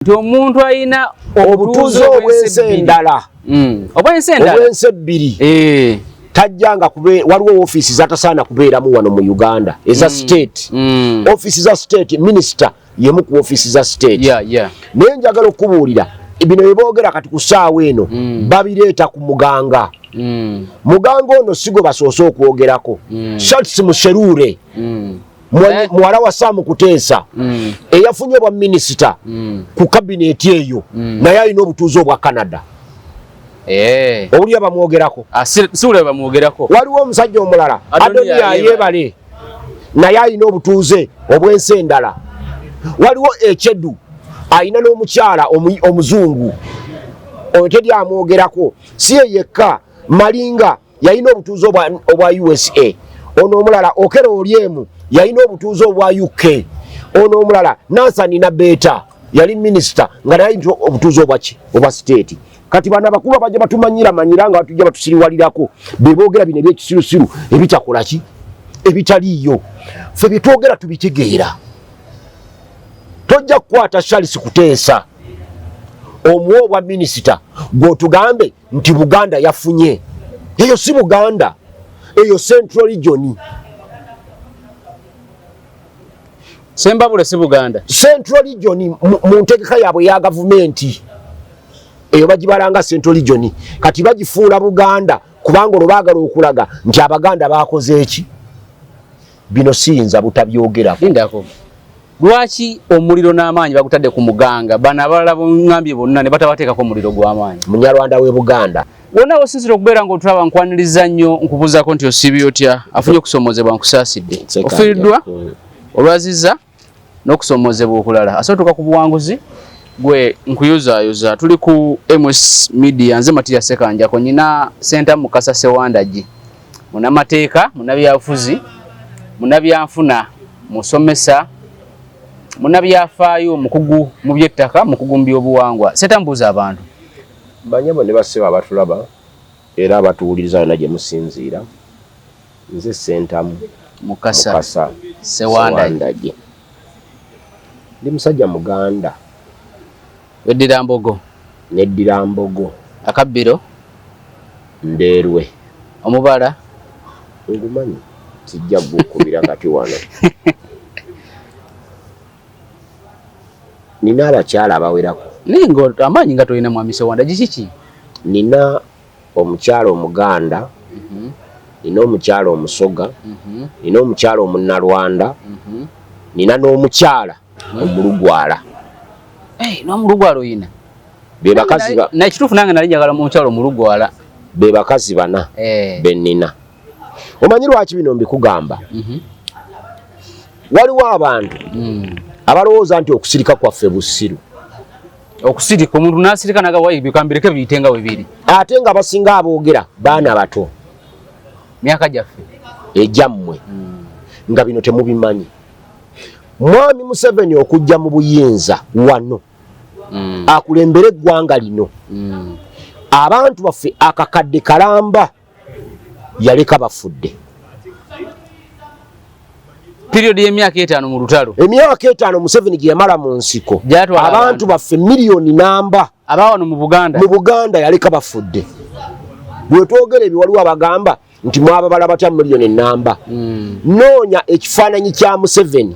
nti omuntu alina obutuuze obwensi endala obwensi ebbiri tajjanga waliwo ofiisi zatasaana kubeeramu wano mu Uganda eza state ofiisi za state minister yemu ku ofiisi za state naye njagala okubuulira bino bye boogera kati ku ssaawa eno babireeta ku muganga muganga ono si gwe basoose okwogerako Charles Musherure muwala wa Sam Kuteesa eyafunye bwa minisita ku kabineeti eyo naye alina obutuuze obwa Canada. Owulira bamwogerako waliwo omusajja omulala Adonia Yebale naye alina obutuuze obwensi endala. Waliwo Echedu alina n'omukyala omuzungu oyo teri amwogerako. Si ye yekka Malinga yalina obutuuze obwa USA. Ono omulala Okero Olyemu yalina obutuuze obwa UK. Ono omulala Nansani Nabeta yali minisita nga naye alina obutuuze obwa state. Kati bana bakulu abajja batumanyira manyira nga batujja batusiriwalirako beboogera bino ebyekisirusiru ebitakola ki ebitaliyo ffe byetwogera tubitegeera. Tojja kukwata Charles Kuteesa omuwa obwa minisita gw'otugambe nti Buganda yafunye. Eyo si Buganda, eyo Central Region. Sembabule si Buganda. Central Region mu ntegeka yaabwe ya gavumenti eyo bagibalanga Central Region. Kati bagifuula Buganda kubanga olwo baagala okulaga nti Abaganda baakoze eki. Bino siyinza butabyogerako. Indako. Lwaki omuliro n'amaanyi bagutadde ku muganga bana abalala bongambye bonna ne batabateekako omuliro gw'amaanyi? Munyarwanda w'e Buganda. Wonna osinzira okubeera ng'otulaba nkwaniriza nnyo nkubuuzaako nti osiibye otya afunye okusoomozebwa nkusaasidde. Ofiiriddwa olwaziza n'okusoomozebwa okulala. Asootuka ku buwanguzi gwe nkuyuzaayoza. Tuli ku MS Media nze Matiya Ssekanjako nyina Senta Mukasa Sewandagi. Munnamateeka, munnabyabufuzi, munnabyanfuna, musomesa, munnabyafaayo, mukugu mu by'ettaka, mukugu mu by'obuwangwa. Senta mbuuza abantu. Banyabo ne basseba abatulaba era abatuwuliriza na gye musinziira. Nze Senta Mukasa Sewandagi. Ndi musajja Muganda. Weddira Mbogo. Neddira Mbogo. Akabbiro. Ndeerwe. Omubala. Ngumanyi. Sijja gukubira kati wano. Nina abakyala abawerako. Ningo amaanyi nga tolina mwami Sewandagi kiki? Nina omukyala Omuganda. Nina omukyala Omusoga. Nina omukyala Omunnalwanda. Nina n'omukyala Omulugwala. N'Omulugwala oyina? Be bakazi ba. Na kituufu nange nali njagala omukyala Omulugwala. Be bakazi bana. Be nnina. Omanyi lwaki bino mbikugamba? Waliwo abantu abalowooza nti okusirika kwaffe bussiru. Okusirika omuntu n'asirika nagawayi bikambireke biyitenga we biri. Ate nga basinga aboogera baana bato. Myaka gyaffe. Egyammwe. Nga bino temubimanyi. Mwami Museveni okujja mu buyinza wano akulembere eggwanga lino abantu baffe akakadde kalamba yaleka bafudde. Period y'emyaka 5 mu lutalo. Emyaka 5 Museveni gye yamala mu nsiko. Abantu baffe miliyoni namba abawano mu Buganda. Mu Buganda yaleka bafudde. Bwe twogera ebiwaliwo abagamba nti mwababala batya miliyoni namba. Noonya ekifaananyi kya Museveni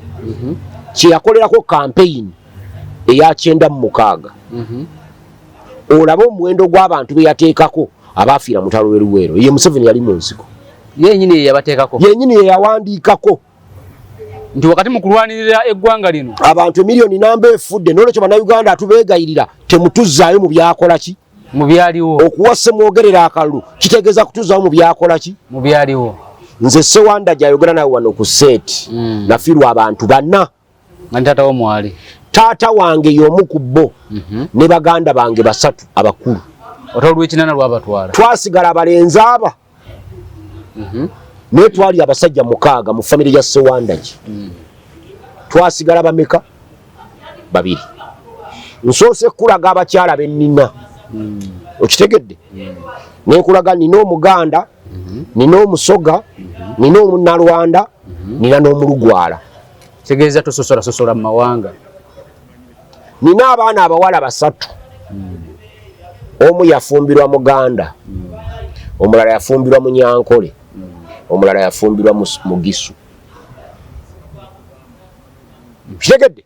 kye yakolerako campaign eya 96. Olaba omuwendo gw'abantu be yateekako abaafiira mu lutalo lw'e ye Museveni yali mu nsiko. Yennyini ye yabateekako. Yennyini ye yawandiikako. Nti wakati mu kulwanirira eggwanga lino abantu miliyoni namba efudde n'olwekyo bannayuganda atubeegayirira temutuzzaayo mu byakola ki? Mu byaliwo. Okuwa Ssemwogerera akalulu kitegeeza kutuzzaayo mu byakola ki? Mu byaliwo. Nze Sewandagi ayogera nawe wano ku seeti nafiirwa abantu banna. Nga taata wo mwali. Taata wange y'omu ku bo ne baganda bange 3 abakulu. Otalo lw'ekinana lwabatwala. Twasigala abalenzi aba. Naye twali abasajja 6 mu famire ya Sewandagi. Twasigala bameka? 2. Nsoose kulaga abakyala bennina. Okitegedde? Nekulaga nina Omuganda, nina Omusoga, nina Omunnalwanda, nina n'Omulugwala. Kitegeeza tososola mu mawanga. nina abaana abawala basatu omu yafumbirwa Muganda omulala yafumbirwa Munyankole omulala yafumbirwa Mugisu kitegedde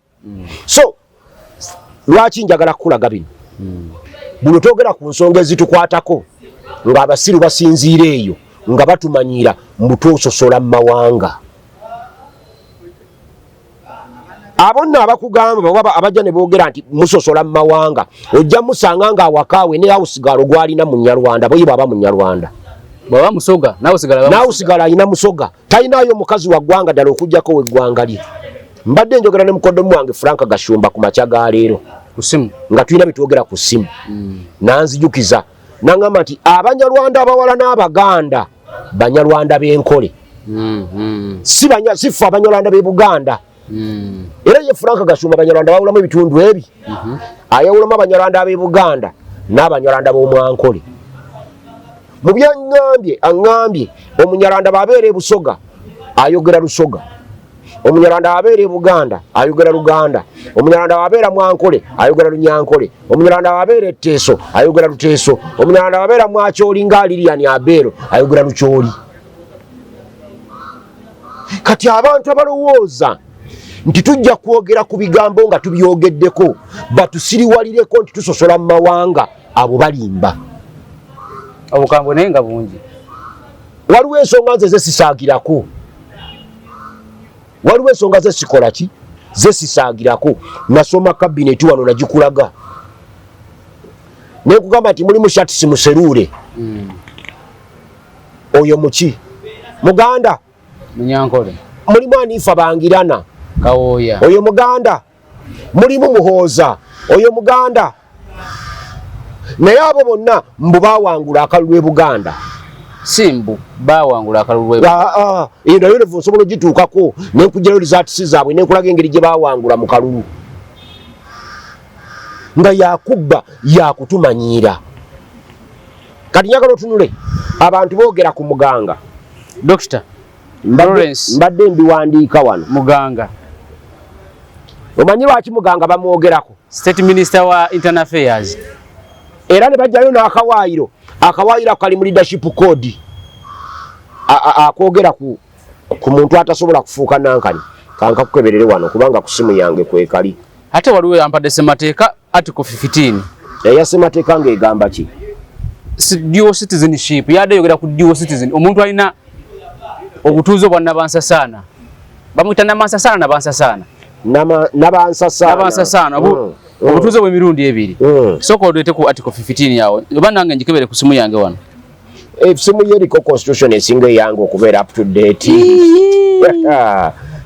so lwaki njagala kulaga bino buno togera ku nsonga ezitukwatako nga abasiru basinziira eyo nga batumanyira mbutusosola mu mawanga abonna abakugamba baba abajja ne boogera nti musosola mu mawanga ojja musanga nga awakaawe ne awusigalo gwalina mu Nyarwanda boyi baba mu Nyarwanda baba musoga nawe sigala ayina musoga talinayo mukazi wa ggwanga ddala okujjako we ggwanga lye mbadde njogera ne mukodomu wange Frank Gashumba ku makya ga leero ku simu nga tulina bitwogera ku simu nanzijukiza nangamba nti Abanyarwanda abawala n'Abaganda Banyarwanda b'enkole si Abanyarwanda b'e Buganda era ye Frank Gashumba Abanyarwanda bawulamu ebitundu ebi ayawulamu Abanyarwanda ab'e Buganda n'Abanyarwanda b'omwankole mu byangambye angambye Omunyarwanda babeera e Busoga ayogera Lusoga Omunyarwanda abeera e Buganda ayogera Luganda Omunyarwanda abeera Mwankole ayogera Lunyankole Omunyarwanda abeera Etteeso ayogera Luteeso Omunyarwanda abeera Mwakyoli nga Lilian Abeero ayogera Lukyoli kati abantu abalowooza nti tujja kwogera ku bigambo nga tubyogeddeko batusiriwalireko nti tusosola mu mawanga abo balimba obukambwe naye nga bungi waliwo ensonga nze zesisaagirako waliwo ensonga zesikola ki zesisaagirako nasoma kabineti wano nagikulaga nekugamba nti mulimu Shatisi Muserure oyo muki Muganda Munyankole mulimu Anifa Bangirana Kawoya oyo Muganda mulimu Muhooza oyo Muganda naye abo bonna mbu bawangula akalulu e Buganda simbu bawangula akalulu e nayo levo nsobola ogituukako nenkugirayo rizaatisi zaabwe nenkulaga engeri gye bawangula mu kalulu nga yakubba yakutumanyiira kati njagala otunule abantu boogera ku Muganga Dr. Lawrence mbadde mbiwandiika wano Muganga omanyi lwaki Muganga bamwogerako State Minister wa Internal Affairs era ne bajjayo n'akawaayiro kali mu leadership code akwogera ku muntu atasobola kufuuka nankani kanka kukeberere wano kubanga ku simu yange kwekali ate waliwo yampadde ssemateeka article 15 eya ssemateeka ng'egamba ki dual citizenship yadde yogera ku dual citizen omuntu alina obutuuze bwa nabansasaana bamuyita nabansasaana nabansasaana obutuuze bw'emirundi ebiri sooka odeete ku article 15 yawe oba nange njikebere ku simu yange wano simu yeriko constitution esinga eyange okubeera up to date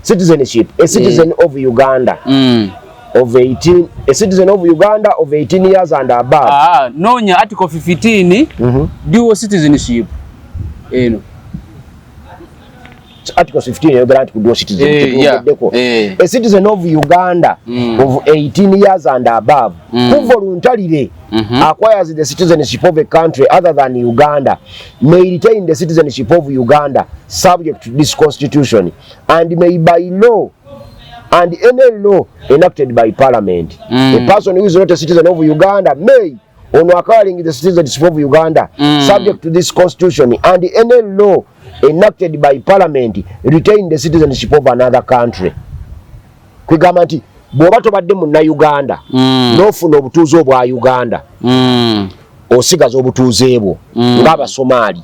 citizenship a citizen of Uganda of 18 a citizen of Uganda of 18 years and above nonya article 15 dual citizenship eno Article 15 yogera nti kudual citizenship a citizen of Uganda of 18 years and above who voluntarily acquires the citizenship of a country other than Uganda may retain the citizenship of Uganda subject to this constitution and may by law and any law enacted by Parliament a person who is not a citizen of Uganda may on acquiring the citizenship of Uganda subject to this constitution and any law enacted by Parliament retain the citizenship of another country. Kwigamba nti bw'oba tobadde munna-Uganda n'ofuna obutuuze obwa Uganda osigaza obutuuze bwo ng'Abasomaali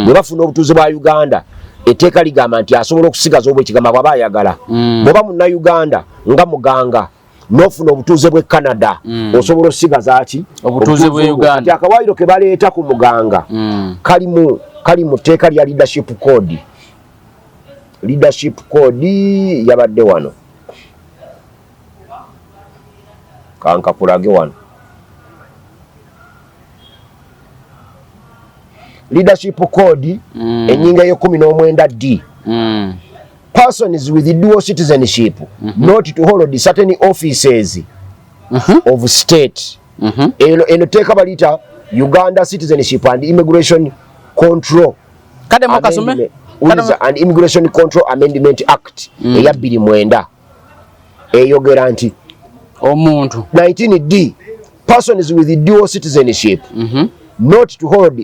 bwe bafuna obutuuze bwa Uganda etteeka ligamba nti asobola okusigaza obwo ekigamba bw'aba ayagala bw'oba munna-Uganda nga muganga n'ofuna obutuuze bw'e Canada osobola osigaza ki obutuuze bwe Uganda kati akawaayiro ke baleeta ku muganga kali mu tteeka lya leadership code yabadde wano kanka kulage wano leadership code enyinga ye19D persons with dual citizenship not to hold certain offices of state eno teka balita Uganda Citizenship and Immigration Control and Immigration Control Amendment Act eya 2009 eyogera nti omuntu 19D persons with dual citizenship not to hold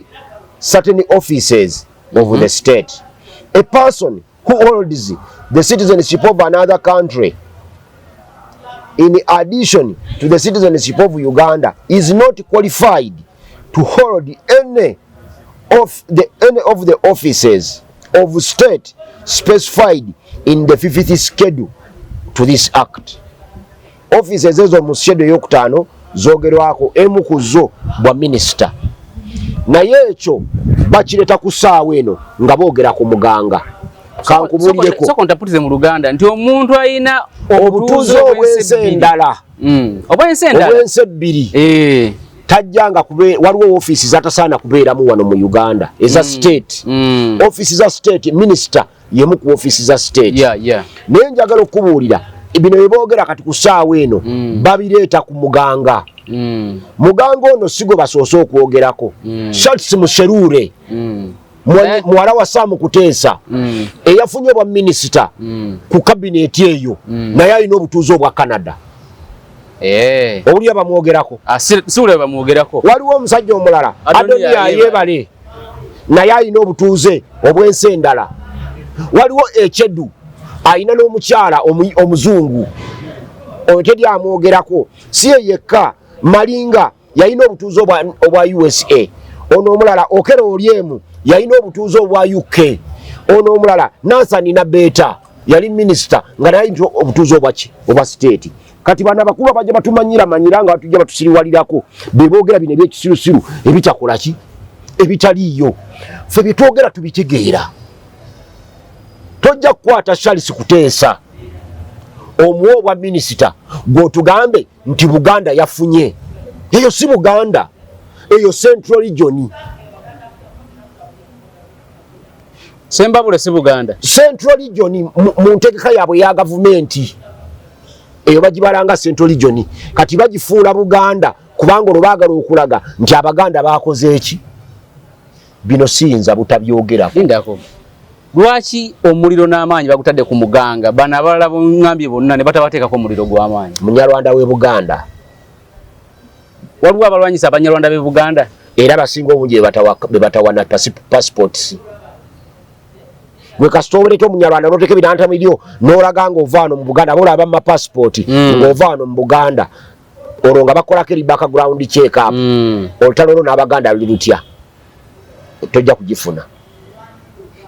certain offices of the state. A person who holds the citizenship of another country in addition to the citizenship of Uganda is not qualified to hold any of the offices of state specified in the 5th schedule to this act. Offices ezo mu schedule yokutano zogerwako emu kuzo bwa minister. Naye ekyo bakireta kusaawa eno nga boogera ku muganga. Kankubulireko. So kontaputize mu Luganda nti omuntu ayina obutuzo obwense endala. Obwense endala. Obwense ebbiri. Tajjanga kube waliwo offices zatasaana kubeeramu wano mu Uganda eza state. Offices za state minister yemu ku offices za state. Naye njagala okubuulira bino beboogera kati ku ssaawa eno babireeta ku muganga. Muganga ono sigo basoose okwogerako. Charles Musherure muwala wa Sam Kuteesa eyafunye bwa minisita ku kabineti eyo naye alina obutuuze obwa Canada. Owulira bamwogerako? Siwulira bamwogerako. Waliwo omusajja omulala Adonia Yebale naye alina obutuuze obwensi endala. Waliwo Echedu alina n'omukyala omuzungu oyo teri amwogerako. Si ye yekka, Malinga yalina obutuuze obwa USA. Ono omulala Okero Olyemu yalina obutuuze obwa UK. Ono omulala Nansan Nabeta yali minisita nga naye alina obutuuze obwa state. Kati bana bakulu bajja batumanyira nga batujja batusiriwalirako beboogera bino ebyekisirusiru ebitakola ki ebitaliyo. Ffe byetwogera tubitegeera. Tojja kukwata Charles Kuteesa omuwa obwa minisita gw'otugambe nti Buganda yafunye. Eyo si Buganda, eyo Central Region. Sembabule si Buganda. Central Region mu ntegeka yaabwe ya gavumenti. Eyo bagibalanga Central Region. Kati bagifuula Buganda kubanga olwo baagala okulaga nti Abaganda baakoze eki. Bino siyinza butabyogerako. Lindako. Lwaki omuliro n'amaanyi bagutadde ku muganga bana abalala bongambye bonna ne batabateekako omuliro gw'amaanyi? Munyarwanda w'e Buganda. Waliwo abalwanyisa Abanyarwanda b'e Buganda era basinga obungi be batawana passports. Gwe kasita obuleeta Omunyarwanda n'oteeka ebiranta milyo n'olaga ng'ovaano mu Buganda boolaba mu passport ng'ovaano mu Buganda olwo nga bakolako eri background check up. Olutalo olwo n'Abaganda luli lutya tojja kugifuna.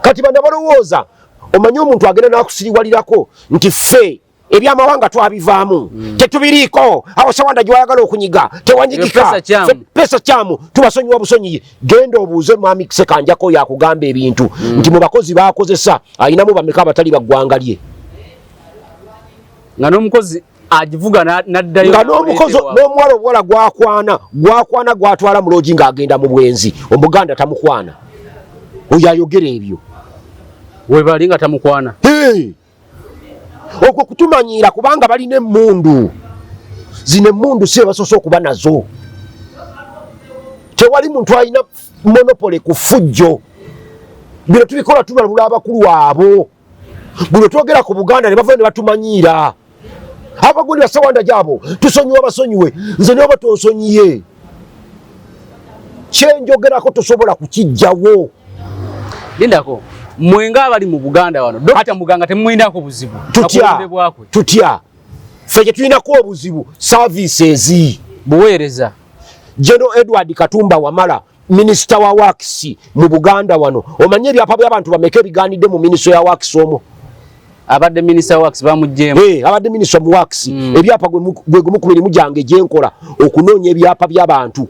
Kati bana balowooza omanyi omuntu agenda n'akusiriwalirako nti ffe ebyamawanga twabivaamu tetubiriiko awo Sawanda gy'ayagala okunyiga tewanyigika pesa kyamu tubasonyiwa busonyi. Genda obuuze Mwami Kisekanjako yakugamba ebintu nti mu bakozi baakozesa ayinamu bameka abatali baggwanga lye nga n'omukozi agivuga n'addayo nga n'omukozi n'omuwala obuwala gwakwana gwatwala mu loogi ng'agenda mu bwenzi Omuganda tamukwana. Oyo ayogera ebyo webali nga tamukwana. Okwo kutumanyiira kubanga balina emmundu. Zino emmundu si basoose okuba nazo. Tewali muntu alina monopole ku ffujjo. Bino tubikola tubalabula abakulu abo. Bino twogera ku Buganda ne bava ne batumanyiira. Abagundi ba Sawanda gyabo tusonyiwa basonyiwe nze ne baba tonsonyiye. Kyenjogerako tosobola kukijjawo. Lindako. Mwenga abali mu Buganda wano Dr. Muganga temuyinako buzibu tutya ffe tulinako obuzibu services buweereza. General Edward Katumba Wamala Minister wa Works mu Buganda wano omanye ebyapa by'abantu bameka ebigaanidde mu Minister ya Works omwo. Abadde Minister wa Works bamugjeemu. Abadde Minister mu Works ebyapa gwe gumu ku mirimu gyange gyenkola okunoonya ebyapa by'abantu.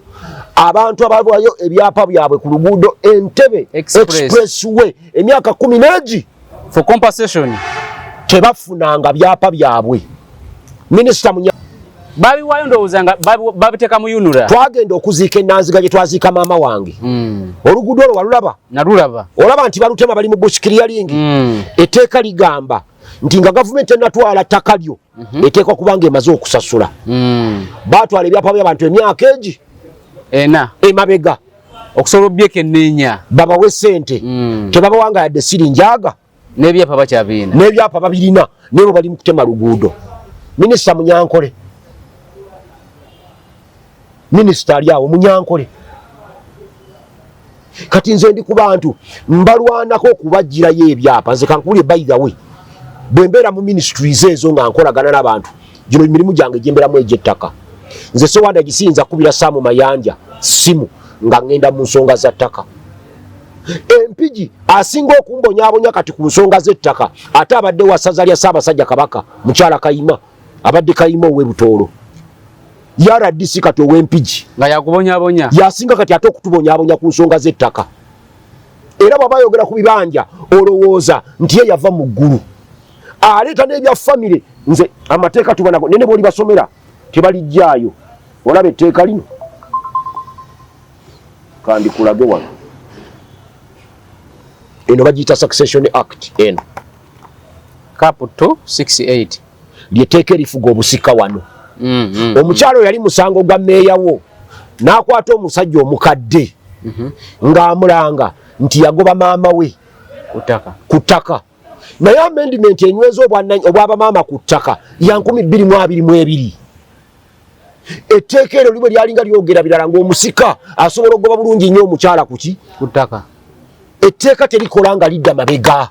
Abantu abalwayo ebyapa byabwe ku luguudo Entebbe Expressway emyaka 10 for compensation tebafunanga byapa byabwe. Minister babiwayo ndowooza nga babiteeka mu Unura. Twagenda okuziika Enanziga gye twaziika maama wange. Oluguudo olwo walulaba? Nalulaba. Olaba nti balutema bali mu bush clearing. Etteeka ligamba nti nga gavumenti enatwala ttaka lyo eteekwa kubanga emaze okusasula. Baatwala ebyapa by'abantu emyaka egi emabega okusobola obyeka enneenya babawe ssente tebabawanga yadde sirinjaga n'ebyapa bakyabirina n'ebyapa babirina nebo bali mu kutema luguudo. Minisita Munyankole Minister ali awo Munyankole. Kati nze ndi ku bantu mbalwanako okubagirayo ebyapa nze kankubulye by the way bwe mbeera mu ministries ezo nga nkolagana n'abantu gino emirimu gyange gyemberamu egy'ettaka nze Sowanda gisinza kubira Saamu Mayanja simu nga ngenda mu nsonga za ttaka empigi asinga okumbonyaabonya kati ku nsonga z'ettaka ate abadde wasaza lya Ssaabasajja Kabaka mukyala Kayima abadde Kayima ow'Ebutoolo RDC kati ow'empigi nga yakubonyaabonya yasinga kati ate okutubonyaabonya ku nsonga z'ettaka era bw'aba ayogera ku bibanja olowooza nti ye yava mu ggulu aleeta n'ebya famire nze amateeka tubanago nene bw'oli basomera tebalijjaayo olaba etteeka lino kandi kulage wano eno bagiyita Succession Act eno Cap 268 lyetteeka erifuga obusika wano omukyalo yali musango gwa meeyawo n'akwata omusajja omukadde ng'amulanga nti yagoba maama we ku ttaka naye amendment enyweza obwaba maama ku ttaka ya 2022 etteeka eryo libwe lyalinga lyogera birala ng'omusika asobola okugoba bulungi nnyo omukyala kuki ku ttaka etteeka terikola nga lidda mabega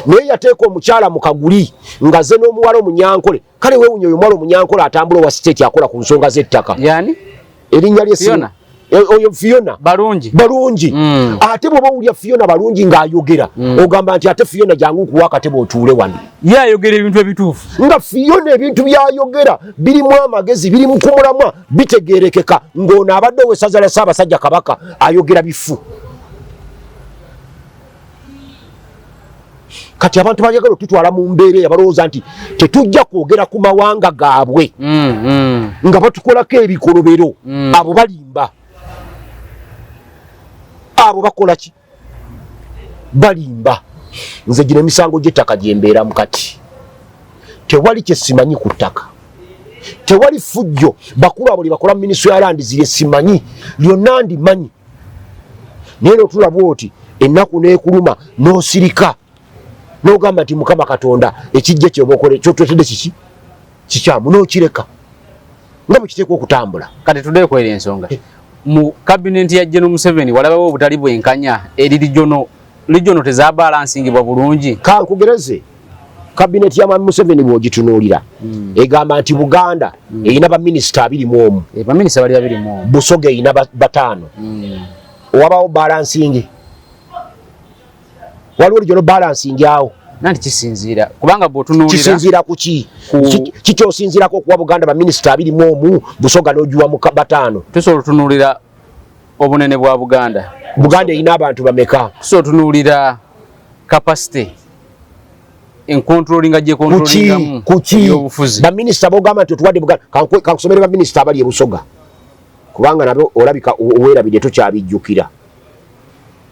naye yateeka omukyala mu kaguli nga ze n'omuwala Omunyankole kale weewunya oyo omuwala Omunyankole atambula owa state akola ku nsonga z'ettaka yani erinnya lye oyo Fiona balungi ate bw'oba owulya Fiona balungi ng'ayogera ogamba nti ate Fiona jangu kuwa akatebe otuule wano ye ayogera ebintu ebituufu nga Fiona ebintu by'ayogera birimu amagezi biri mu kumulamwa bitegeerekeka ng'ono abadde ow'essaza lya Ssaabasajja Kabaka ayogera bifu kati abantu bayagala tutwala mu mbeera yabalowooza nti tetujja kwogera ku mawanga gaabwe nga batukolako ebikolobero abo balimba abo bakola ki balimba nze gino emisango gy'ettaka gyembeeramu kati tewali kyesimanyi ku ttaka tewali fujjo bakulu abo lyebakola mu Ministry ya Land zirye simanyi lyonna ndimanyi naye notulabwa oti ennaku neekuluma n'osirika n'ogamba nti Mukama Katonda ekijja kyoba okole kyotwetedde kiki kikyamu n'okireka nga bwe kiteekwa okutambula kati tuddeeko eri ensonga mu kabineti ya General Museveni walabawo obutali bwenkanya eri regional tezabalansingibwa bulungi kankugereze kabineti ya Mwami Museveni bw'ogitunuulira egamba nti Buganda erina baminisita 21 baminisita bali 21 Busoga erina bataano wabawo balansing waliwo regional balancing awo nanti kisinziira kubanga bw'otunuulira kisinziira ku kikyosinziirako okuwa Buganda baminisita 21 Busoga n'ogiwa mu bataano tusobola otunuulira obunene bwa Buganda erina abantu bameka tusobola otunuulira capacity encontrollinga gyecontrollingamu y'obufuzi baminisita bogamba nti otuwadde Buganda kankusomere baminisita abali e Busoga kubanga nabyo olabika oweerabidde tokyabijjukira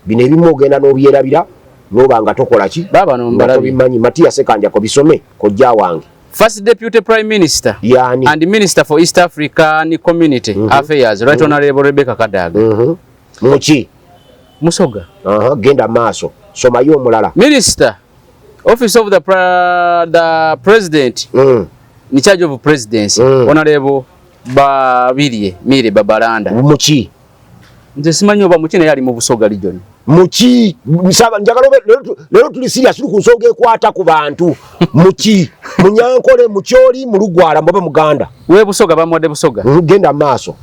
bino ebimu ogenda n'obyerabira nobanga tokola ki baba no bimanyi Matia Sekanjako bisome kojja wange First Deputy Prime Minister yani and Minister for East African Community Affairs Right Honorable Rebecca Kadaga muki Musoga genda maaso somayo omulala Minister Office of the President in charge of presidency Honorable Babirye Mire Babalanda muki nze simanyi oba muki naye ali mu Busoga region muki nsaba njagala lero tuli serious tuli ku nsonga ekwata ku bantu muki Munyankole mukyoli mu Lugwala mbobe Muganda we Busoga bamwadde Busoga genda maaso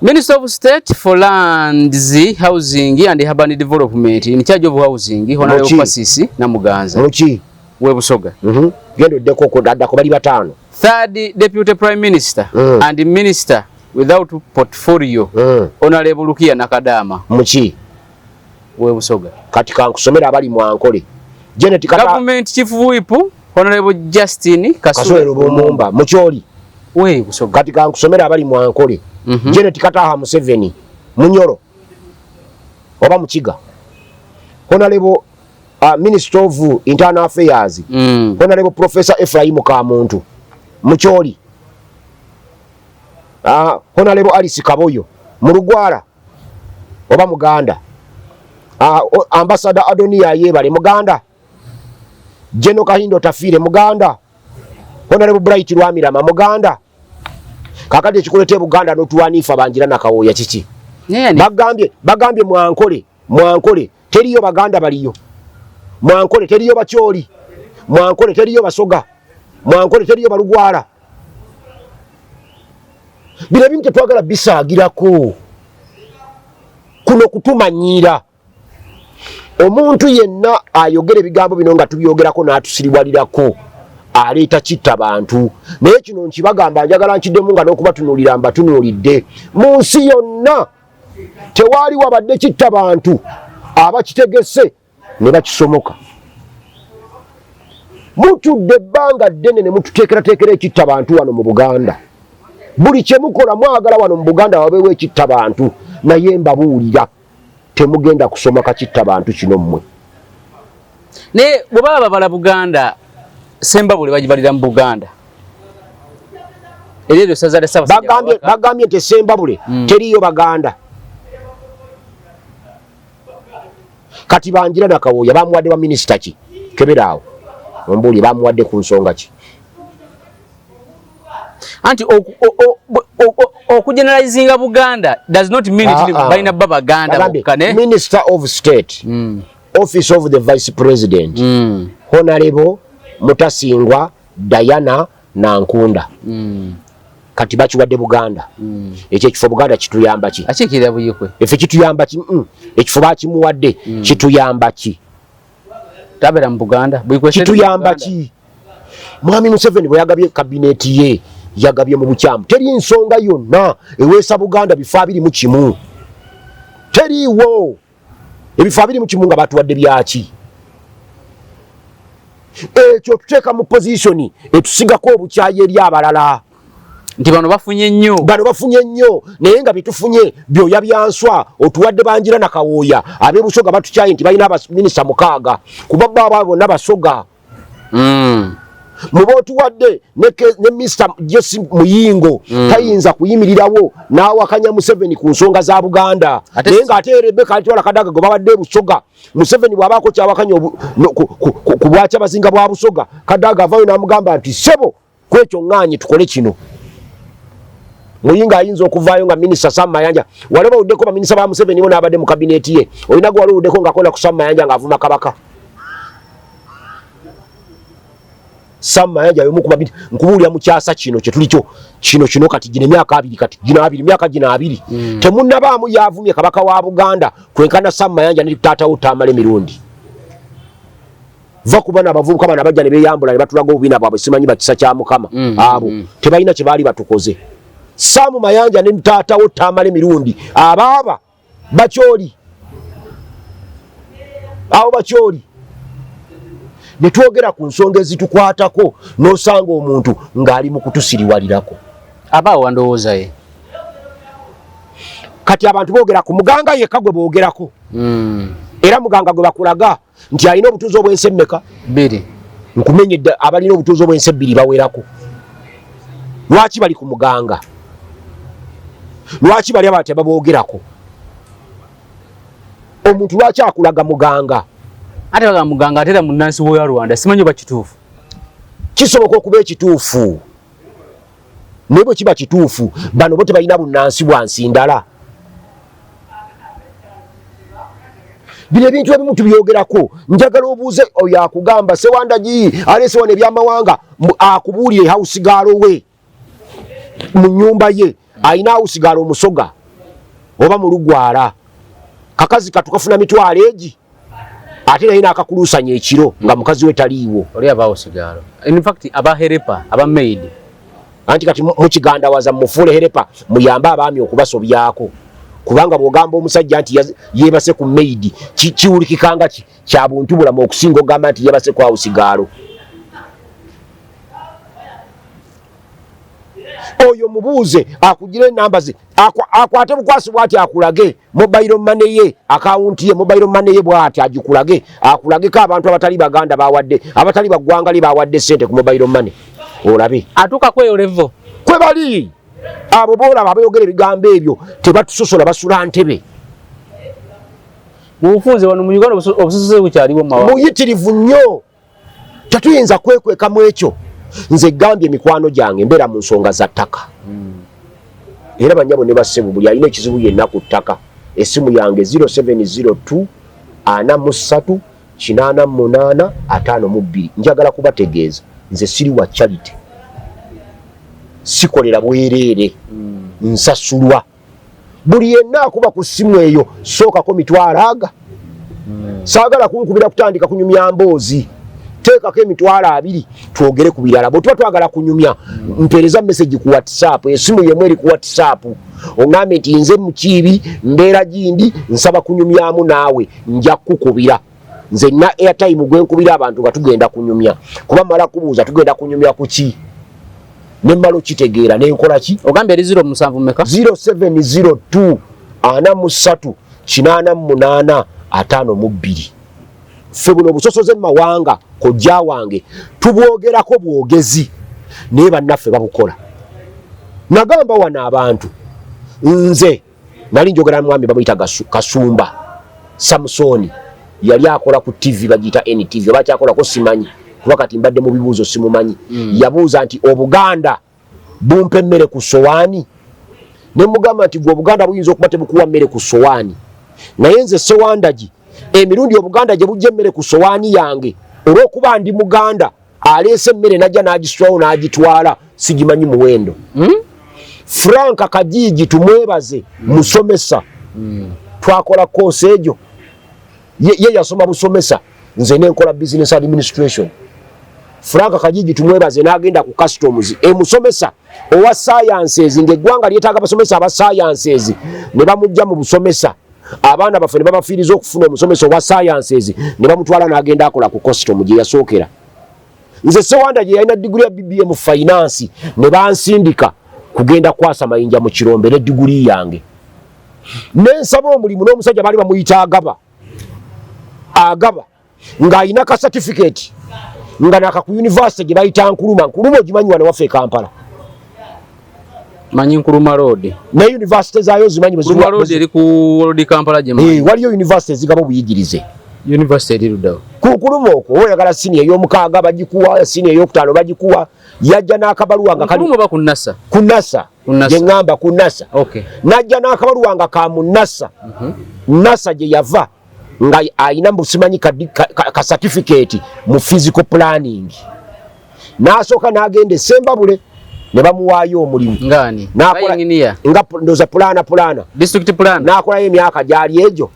Minister of State for Lands, Housing and Urban Development in charge of housing Honorable Pasisi Namuganza muki we Busoga gendo deko ko dada ko bali bataano Third Deputy Prime Minister and Minister without portfolio Honorable Lukia Nakadama muki we Busoga kati kankusomera abali Mwankole Janet Kata Government Chief Whip Honorable Justin Kaswero Lumumba mukyoli we Busoga kati kankusomera abali Mwankole Janet Kataha Museveni Munyoro oba Mukiga Honorable Minister of Internal Affairs Honorable Professor Ephraim Kamuntu mukyoli Honorable Alice Kaboyo mu Lugwala oba Muganda Ambassador Adonia Yebale Muganda General Kahindo Tafire Muganda Honorable Bright Lwamirama Muganda kakati ekikolete Buganda n'otuwaniifa Banjira Nakawooya kiki bagambye mwankole teriyo Baganda baliyo mwankole teriyo Bakyoli mwankole teriyo Basoga mwankole teriyo Balugwala bino bintu tetwagala bisaagirako kuno kutumanyira omuntu yenna ayogera ebigambo bino nga tubyogerako n'atusiriwalirako aleeta kitta bantu naye kino nkibagamba njagala nkiddemu nga n'okubatunulira mbatunuulidde mu nsi yonna tewaali wabadde kitta bantu abakitegese ne bakisomoka mutudde ebbanga ddene ne mututeekerateekera ekitta bantu wano mu Buganda buli kye mukola mwagala wano mu Buganda wabeewo ekitta bantu naye mbabuulira temugenda kusoma kakitta bantu kino mmwe ne bwe baba bala Buganda Sembabule bagibalira mu Buganda erero sazale saba bagambye nti Sembabule teriyo Baganda kati Banjira Nakawooya bamuwadde wa minisita ki keberaawo ombuli bamuwadde ku nsonga ki anti okugeneralizinga Buganda does not mean it balina Baganda bukane Minister of State Office of the Vice President Honorable Mutasingwa Diana Nankunda kati bakiwadde Buganda ekyo ekifo Buganda kituyamba ki akikira buyikwe efe kituyamba ki ekifo bakimuwadde kituyamba ki tabera mu Buganda buyikwe kituyamba ki Mwami Museveni bwe yagabye kabineti ye yagabye mu bukyamu teri ensonga yonna eweesa Buganda bifo 21 teriiwo ebifo 21 nga batuwadde byaki ekyo tuteeka mu positioni etusigako obukyayi eri abalala nti bano bafunye nnyo naye nga bitufunye byoya byanswa otuwadde Banjira Nakawooya ab'ebusoga batukyaye nti balina abaminisita 6 kuba baba bonna basoga muba otuwadde ne Mr. Jesse Muyingo tayinza kuyimirirawo n'awakanya Museveni ku nsonga za Buganda naye ng'ate Rebecca Alitwala Kadaga gwe babadde e Busoga Museveni bw'abaako kyawakanya ku bwakya bazinga bwa Busoga Kadaga avaayo n'amugamba nti sebo kwekyo ŋŋaanyi tukole kino Muyinga ayinza okuvaayo nga minisita Sam Mayanja walaba uddeko baminisita ba Museveni bo n'abadde mu kabineti ye olina gwe wali uddeko ng'akola ku Sam Mayanja ng'avuma kabaka Sam Mayanja yomu kubabiti nkubuulira mu kyasa kino kye tulikyo kino kati gine myaka 2 kati myaka 2 temunnabaamu yavumye kabaka wa Buganda kwenkana Sam Mayanja ne taata utamale mirundi va kubana abavubuka bana bajja ne beyambula ne batulaga obubina bwabwe simanyi bakisa kya Mukama abo tebalina kye baali batukoze Sam Mayanja ne taata utamale mirundi ababa Bakyoli abo Bakyoli netwogera ku nsonga ezitukwatako n'osanga omuntu ng'ali mu kutusiriwalirako abaawo ndowooza ye kati abantu boogera ku muganga yekka gwe boogerako era muganga gwe bakulaga nti alina obutuuzi obwensi emmeka 2 nkumenyedde abalina obutuuzi obwensi 2 bawerako lwaki bali ku muganga lwaki bali abati ababoogerako omuntu lwaki akulaga muganga ate baga muganga atera munnansi wa Rwanda simanyi bakituufu kisoboka okuba ekituufu naye bwe kiba kituufu bano bo tebalina bunnansi bwansi ndala bino ebintu ebimu tubyogerako njagala obuuze oyo akugamba Sewandagi aleese wano ebyamawanga akubuulire hawusigaalo we mu nnyumba ye alina hawusigaalo omusoga oba mu Lugwala kakazi katukafuna mitwalo egi ate naye n'akakuluusanya ekiro nga mukazi we taliiwo oli abaawo sigalo in fact abaherepa abamaid anti kati mukigandawaza mufuule herepa muyambe abaami okubasobyako kubanga bw'ogamba omusajja nti yeebase ku maid kiwulikikanga kya buntu bulamu okusinga ogamba nti yeebase ku awusigaalo oyo mubuuze akugire namba ze akwate bukwasi bwati akulage mobile money ye account ye mobile money ye bwati agikulage akulage ka abantu abatali Baganda bawadde abatali bagwanga li bawadde sente ku mobile money olabe atuka kweyo level kwe bali abo bola babayogera ebigambo ebyo tebatusosola basula ntebe mufunze wano mu Uganda obusosoze bukyaliwo mawa muyitirivu nnyo tatuyinza kwekweka mu ekyo nze gambye mikwano gyange mbera mu nsonga za ttaka era banyabo ne bassebo buli alina ekizibu yenna ku ttaka essimu yange 0702 43 88 52 njagala kubategeeza nze siri wa charity sikolera bwereere nsasulwa buli yenna akuba ku ssimu eyo sookako mitwalo aga saagala kunkubira kutandika kunyumya mboozi teekako emitwalo 2 twogere ku birala bwe tuba twagala kunyumya mpeereza message ku WhatsApp essimu yemu eri ku WhatsApp oŋŋambe nti nze mukiibi mbeera gindi nsaba kunyumyamu naawe nja kukubira nze nina airtime gwe nkubira abantu nga tugenda kunyumya kuba mala kubuuza tugenda kunyumya ku ki ne mmala okitegeera ne nkola ki ogambye eri 07 meka 0702 43 88 52 ffe buno obusosoze mawanga kojja wange tubwogerako bwogezi naye bannaffe babukola nagamba wana abantu nze nali njogera mwami bamuyita Kasumba Samsoni yali akola ku TV bagiyita NTV oba kyakolako simanyi kuba kati mbadde mu bibuuzo simumanyi yabuuza nti obuganda bumpa emmere ku sowaani ne mugamba nti gwe obuganda buyinza okuba tebukuwa mmere ku sowaani naye nze Sewandagi emirundi obuganda gye bujja emmere ku sowaani yange olw'okuba ndi muganda aleese emmere najja n'agiswawo n'agitwala sigimanyi muwendo Frank Kajiji tumwebaze musomesa twakola koose egyo ye yasoma busomesa nze nenkola business administration Frank Kajiji tumwebaze n'agenda ku customs musomesa owa sciences ng'eggwanga lyetaaga basomesa aba sciences ne bamujja mu busomesa abaana baffe ne babafiiriza okufuna omusomesa owa sciences ne bamutwala n'agenda akola ku custom gye yasookera nze Sewanda gye yalina diguli ya BBM finance ne bansindika kugenda kwasa mayinja mu Kirombe ne diguli yange nensaba omulimu n'omusajja baali bamuyita agaba ng'ayina ka certificate nga naka ku university gye bayita Nkuluma ogimanyi wano waffe Kampala manyi Nkuluma road ne university zaayo zimanyi Nkuluma road eri ku road Kampala gye manyi waliyo university zigaba obuyigirize university eri ludawo ku Nkuluma okwo oyagala senior ey'omukaaga bagikuwa senior ey'okutaano bagikuwa yajja n'akabaluwa nga kali Nkuluma kunasa gye ngamba ku NASA okay najja n'akabaluwa nga ka mu NASA NASA gye yava nga ayina mbusimanyi ka certificate mu physical planning n'asooka n'agenda Sembabule ne bamuwaayo omulimu ngani nga ndoza pulana district plan n'akolayo emyaka gyali egyo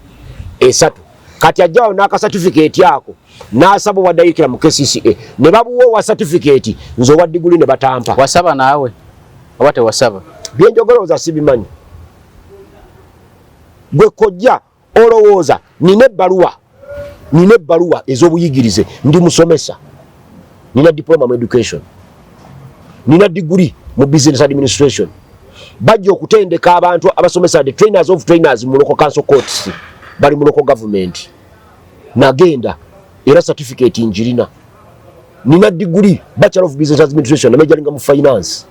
3 kati ajjawo n'aka certificate ako n'asaba owaddayikira mu KCCA ne babuwa owa certificate nze owa diguli ne batampa wasaba naawe oba tewasaba byenjogolooza sibimanyi gwe kojja olowooza nina ebbaluwa ez'obuyigirize ndi musomesa nina diploma mu education nina degree mu business administration bajja okutendeka abantu abasomesa the trainers of trainers mu local council courts bali mu local government nagenda era certificate njirina nina degree bachelor of business administration na majoring mu finance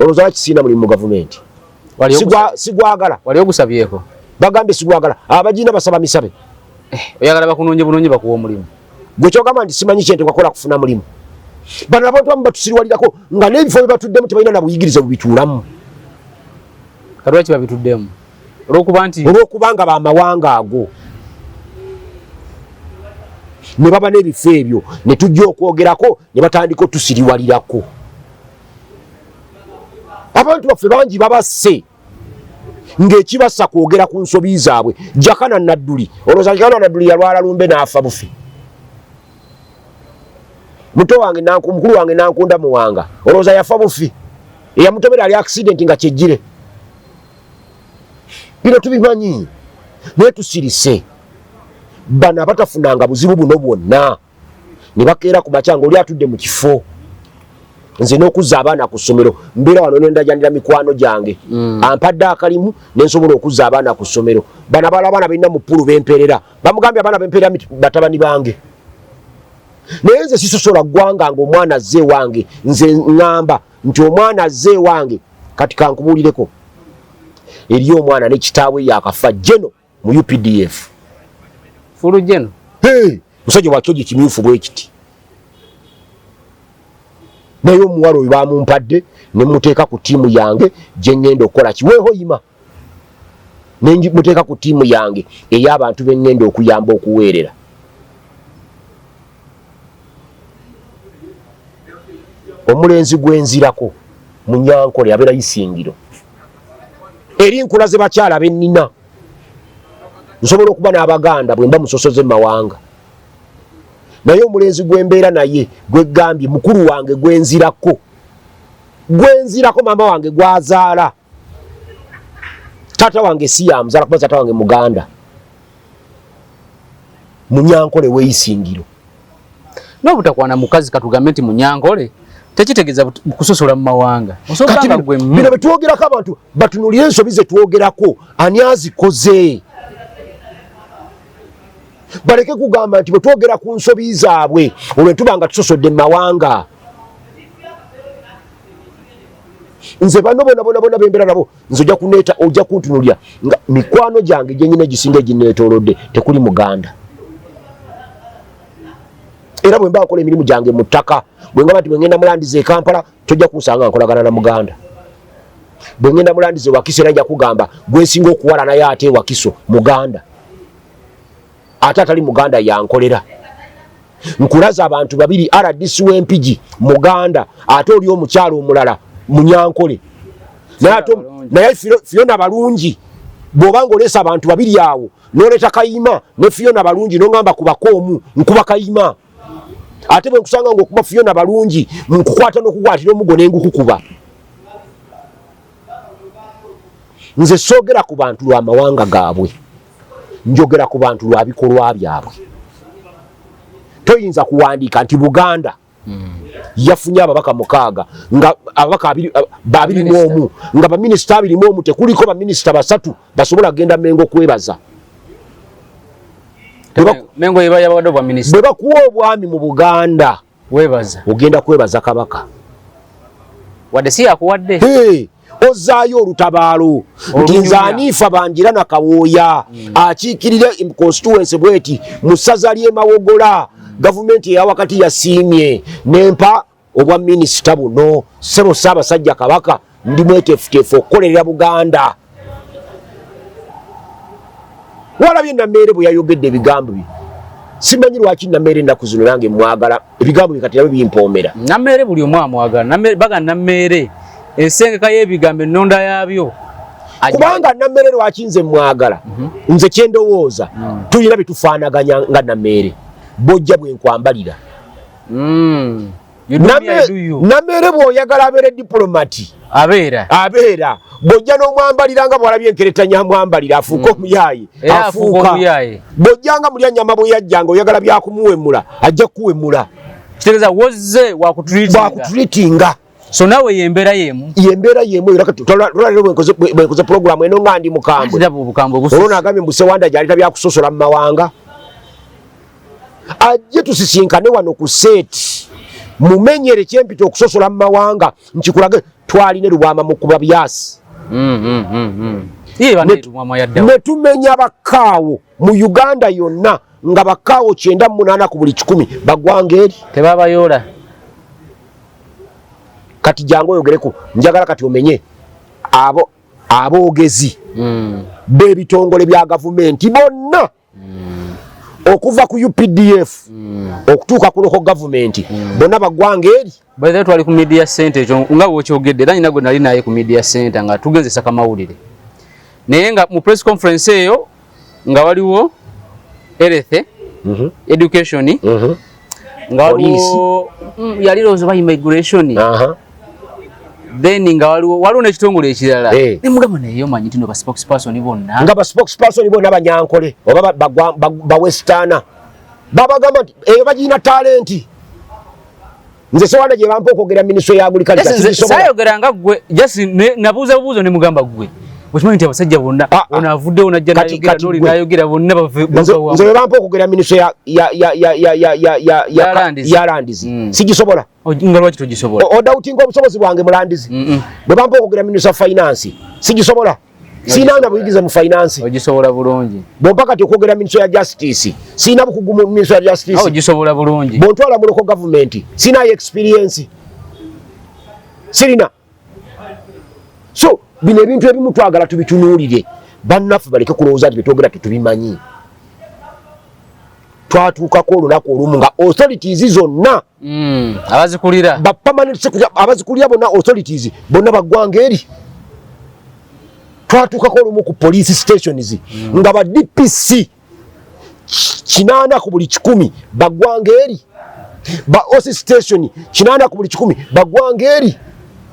olowooza kisina mulimu mu government sigwagala wali ogusabyeko bagambye sigwagala abagina basaba misabe oyagala bakunonye bulungi bakuwa omulimu gwe kyogamba nti simanyi kyente kwakola kufuna mulimu bano abantu bamu batusiriwalirako nga n'ebifo bye batuddemu tebalina na buyigirize bubituulamu kalwaki babituddemu olw'okuba nga bamawanga ago ne baba n'ebifo ebyo ne tujja okwogerako ne batandika otusiriwalirako abantu baffe bangi babasse ng'ekibassa kwogera ku nsobi zaabwe Jakana Nadduli olowooza Jakana Nadduli yalwala lumbe n'afa bufi muto wange mukulu wange Nankunda Muwanga olowooza yafa bufi eyamutobera ali accident nga kyejjire bino tubimanyi naye tusirise bano abatafunanga buzibu buno bwonna ne bakeera ku makya ng'oli atudde mu kifo nze n'okuzza abaana ku ssomero mbeera wano nendajanira mikwano gyange ampadde akalimu nensobola okuzza abaana ku ssomero bano abaana balina mu ppulu bemperera bamugambye abaana bemperera batabani bange naye nze sisosola ggwanga ng'omwana azze wange nze ŋŋamba nti omwana azze wange kati kankubuulireko eri omwana ne kitaawe yakafa jeno mu UPDF fulu jeno musajja wakyoje kimyufu bwe kiti naye omuwala oyo bamumpadde ne muteeka ku ttiimu yange gye ngenda okukola kiweeho yima ne muteeka ku ttiimu yange ey'abantu be ngenda okuyamba okuweerera. Omulenzi gwenzirako Munyankole abeera Isingiro eri nkula ze bakyala bennina nsobola okuba n'Abaganda bwe mba musosoze mawanga, naye omulenzi gwembeera naye gwegambye mukulu wange gwenzirako mama wange gwazaala, taata wange si yamuzaala kuba taata wange Muganda, Munyankole w'Isingiro. N'obutakwana mukazi katugambe nti Munyankole tekitegeeza kusosola mu mawanga. Bino bye twogerako abantu batunulire ensobi ze twogerako ani azikoze. Baleke kugamba nti bwe twogera ku nsobi zaabwe olwo tuba nga tusosodde mu mawanga. Nze bano bona bembeera nabo nze ojja kuntunulya nga mikwano gyange gye nyina gisinga gineetoolodde tekuli Muganda. Era bwe mba nkola emirimu gyange mu ttaka bwe ngamba nti bwe ngenda mulandiza e Kampala tojja kunsanga nkolagana na Muganda. Bwe ngenda mulandiza Wakiso era ajja kugamba gwensinga okuwala naye ate Wakiso Muganda. Ate atali Muganda yankolera. Nkulaza abantu babiri RDC w'Empigi Muganda ate oli omukyalo omulala Munyankole. Naye Fiona Balungi bw'oba ng'oleesa abantu babiri awo n'oleeta Kayima ne Fiona Balungi n'ongamba kubako omu nkuba Kayima. Ate bwe nkusanga ng'okuba Fiona Balungi nkukwata n'okukwatira omugo ne ngukukuba. Nze soogera ku bantu lwa mawanga gaabwe, njogera ku bantu lwa bikolwa byabwe. Toyinza kuwandiika nti Buganda yafunye ababaka 6 nga ababaka 21 nga baminisita 21 tekuliko baminisita 3 basobola kugenda Mengo kwebaza. Mengo yeba yabadde bwa minisita. Bwe bakuwa obwami mu Buganda webaza. Ogenda kwebaza kabaka. Wadde si yakuwadde. Ozaayo olutabaalo nti nze Anifa Banjira na Kawooya akiikirire constituency bweti mu ssaza ly'e Mawogola gavumenti eya wakati yasiimye nempa obwa minisita buno ssebo Ssaabasajja Kabaka ndi mweteefuteefu okukolerera Buganda. Walabye Nammeere bwe yayogedde ebigambo bye. Simanyi lwaki Nammeere ennaku zino nange mwagala ebigambo bye kati nabyo bimpoomera. Nammeere buli omu amwagala. Baga Nammeere ensengeka y'ebigambo ennonda yaabyo. Kubanga Nammeere lwaki nze mwagala nze kyendowooza tulina bye tufaanaganya nga Nammeere bojja bwe nkwambalira. Nammeere bw'oyagala abeere diplomati abeera bw'ojja n'omwambalira nga bw'alabye enkeretanya amwambalira afuuka omuyaayi afuuka. Bw'ojjanga mulyanyama bwe yajjanga oyagala byakumuwemula ajja kukuwemula. Kitegeeza wozze wakutreatinga. So nawe yembeera yemu era tulwaliro bwenkoze program eno nga ndi mukambwe olwo nagambye mbuse Wanda gyaleta byakusosola mu mawanga ajje tusisinkane wano ku seeti mumenyere kyempita okusosola mu mawanga nkikulage twaline Lubwama mu kuba byasi ne tumenya bakaawo mu Uganda yonna nga bakaawo 98 ku buli 100 bagwanga eri tebabayoola. Kati jangu oyogereku njagala kati omenye aboogezi b'ebitongole bya gavumenti bonna okuva ku UPDF okutuuka ku local government bonna bagwanga eri. Bwe twali ku media center ekyo nga bw'okyogedde era nyina gwe nali naye ku media center nga tugezesa kamawulire naye nga mu press conference eyo nga waliwo health education nga waliwo yali loozo ba immigration then nga waliwo n'ekitongole ekirala ne mugamba naye omanyi tino ba spokesperson bonna nga ba spokesperson bonna Banyankole oba ba Westana babagamba nti bagina talenti. Nze Sewanda gye bampa okwogera ministry ya agriculture sayogera nga gwe just nabuuza buuzo ne mugamba gwe okimanyi nti abasajja bonna onavudde onajja nayogera n'oli nayogera bonna bava nze bampa okwogera ministry ya landizi sigisobola. Nga lwaki togisobola? Odautinga obusobozi bwange mulandizi bwe bampa okwogera ministry of finance sigisobola. Sinanga buyigize mu finance ogisobola bulungi. Bompa kati okwogera ministry ya justice sina bukugu mu ministry ya justice ogisobola bulungi. Bontwala mu local government sina experience sirina. So bino ebintu ebimu twagala tubitunuulire bannaffe baleke kulowooza nti betwogera tetubimanyi. Twatuukako olunaku olumu nga authorities zonna abazikulira abazikulira bonna authorities bonna baggwanga eri. Twatuukako olumu ku police stations nga ba DPC 8 ku buli 100 baggwanga eri, ba OC station 8 ku buli 100 baggwanga eri.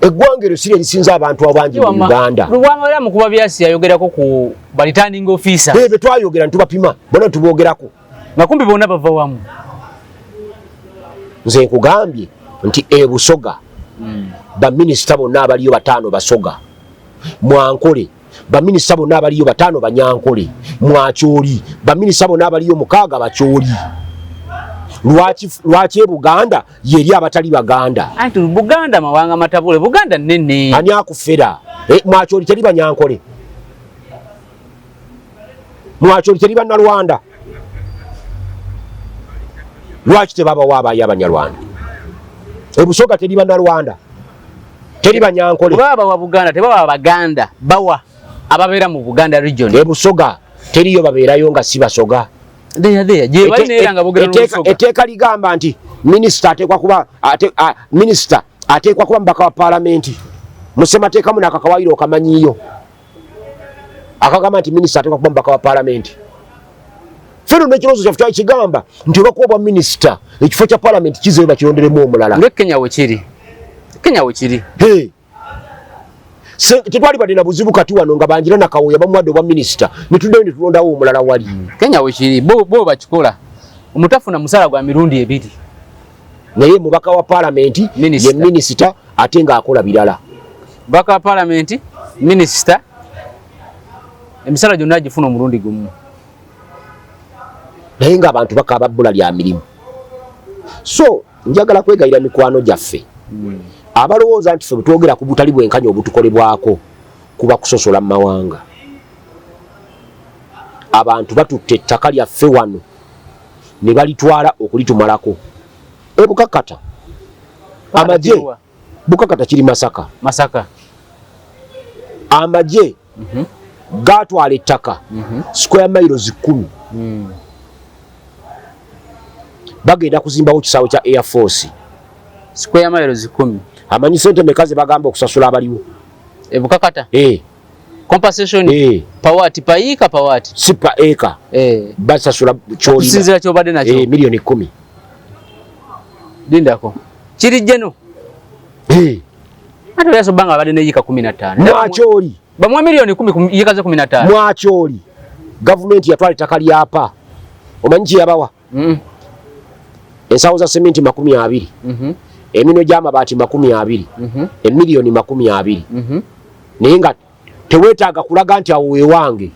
Eggwanga eryo siri erisinza abantu abangi mu Uganda. Lwamala mukuba byasi ayogerako ku returning officer. Bebe twayogera ntubapima bona tubogerako. Nga kumbi bonna bava wamu. Nze nkugambye nti Busoga ba minisita bonna abaliyo 5 Basoga. Mwankole ba minisita bonna abaliyo 5 Banyankole. Mwakyoli ba minisita bonna abaliyo 6 Bakyoli. Lwaki Buganda yeri abatali Baganda? Anti Buganda mawanga matabule, Buganda nene. Ani akufera? Mwakyoli teri Banyankole. Mwakyoli teri Bannalwanda. Lwaki tebaba waba y'Abanyarwanda? Busoga teri Bannalwanda. Teri Banyankole. Baba wa Buganda tebaba Baganda. Bawa ababeera mu Buganda region. Busoga teriyo babeerayo nga si Basoga. Je balina nga bogera n'Obusoga. Etteeka ligamba nti minisita ateekwa kuba mbaka wa paalamenti. Mu ssemateeka muno akakawaayiro okamanyiyo. Akagamba nti minisita ateekwa kuba mbaka wa paalamenti. Fero n'ekirowoozo kyaffe kyali kigamba nti olw'okuba bwa minisita ekifo kya paalamenti kizeyo bakironderemu omulala. Kenya we kiri. Tetwali badde na buzibu kati wano nga Banjira na Kawoya bamuwadde obwa minisita ne tuddayo ne tulondawo omulala wali. Kenya we kiri bo bakikola. Omutafuna musala gwa mirundi 2. Naye mubaka wa paalamenti ye minisita ate ng'akola birala. Mubaka wa paalamenti minisita emisala gyonna agifuna omulundi gumu. Naye ng'abantu bakaaba bbula lya mirimu. So njagala kwegayira mikwano gyaffe abalowooza nti ffe butwogera ku butali bwenkanya obutukolebwako kuba kusosola mu mawanga. Abantu batutte ettaka lyaffe wano ne balitwala okulitumalako. Bukakata amagye Bukakata kiri Masaka. Amagye gatwala ettaka square miles 10 bagenda kuzimbawo kisaawe kya Air Force square miles 10. Amanyi sente mekaze bagamba okusasula abaliwo. Bukakata compensation pawati paika pawati si pa eka basasula kyoli sinzira kyobadde nakyo milioni 10 dindako kiri jeno ate yaso banga abadde neyika 15 mwakyoli bamwa milioni 10 yikaze 15 mwakyoli government yatwala ettaka lyapa omanyi yabawa ensawo za sementi 20 emino gy'amabaati 20 emiliyoni 20 naye nga teweetaaga kulaga nti awo weewange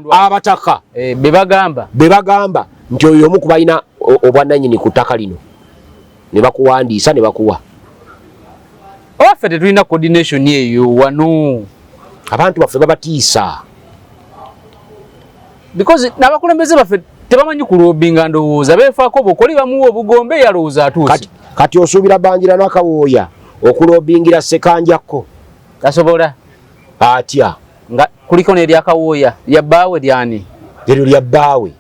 abataka be bagamba nti oyo omu kubalina obwannannyini ku ttaka lino ne bakuwandiisa ne bakuwa. Owaffe tetulina coordination eyo wano, abantu baffe babatiisa because n'abakulembeze baffe tebamanyi kulobinga ndowooza beefaako bokoli bamuwa obugombe yalowooza atuuse. Kati osuubira Banjira na Kawoya okulobingira Ssekanjakko tasobola atya nga kuliko n'erya Kawoya lya bbaawe lyani eryo lya bbaawe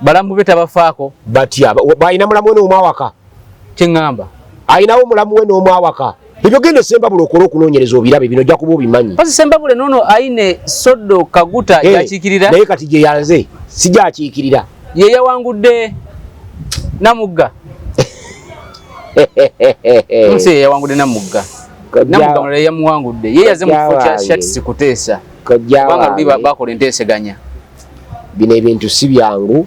balamu be tabafaako batya balina mulamu we n'omwawaka kyeŋŋamba ayinawo mulamu we n'omwawaka ebyo genda Sembabule okola okunoonyereza obirabe bino ojja kuba obimanyi. Pasi Sembabule noono ayine Soddo Kaguta yakiikirira naye kati gye yanze si gyakiikirira ye yawangudde Namugga nsi ye yawangudde Namugga Namugga yamuwangudde ye yaze mu kifo kya Shatsi Kuteesa kubanga luli bakola enteeseganya. Bino ebintu si byangu,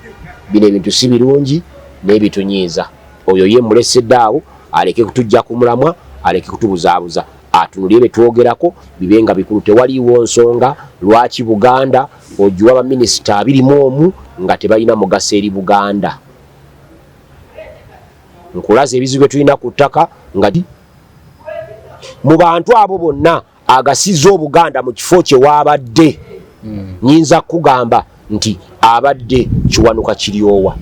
bino ebintu si birungi n'ebitunyiiza. Oyo ye muleseddaawo aleke kutujja ku mulamwa, aleke kutubuzaabuza, atunulye bye twogerako bibe nga bikulu. Tewaliiwo nsonga lwaki Buganda ojuwa baminisita 21 nga tebalina mugaso eri Buganda. Nkulaza ebizibu bye tulina ku ttaka nga mu bantu abo bonna agasiza Obuganda mu kifo kye waabadde nyinza kugamba nti abadde Kiwanuka Kiryowa.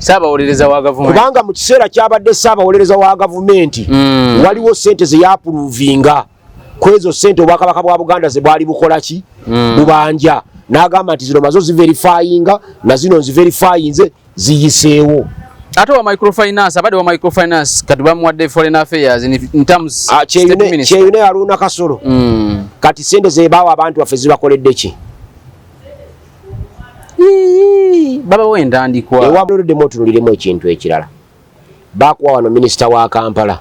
Saabawolereza wa government. Kubanga mu kiseera kyabadde saabawolereza wa government waliwo sente ze yapuruvinga kwezo sente obwakabaka bwa Buganda ze bwali bukola ki bubanja n'agamba nti zino mazo ziverifyinga na zino nziverifyinze ziyiseewo. Ate wa microfinance abade wa microfinance kati bamuwadde foreign affairs in terms kyeyune Haruna Kasolo kati sente ze bawa abantu baffe zibakoledde ki baba wendandikwa ewamuludde motululiremu ekintu ekirala bakuwa wano minisita wa Kampala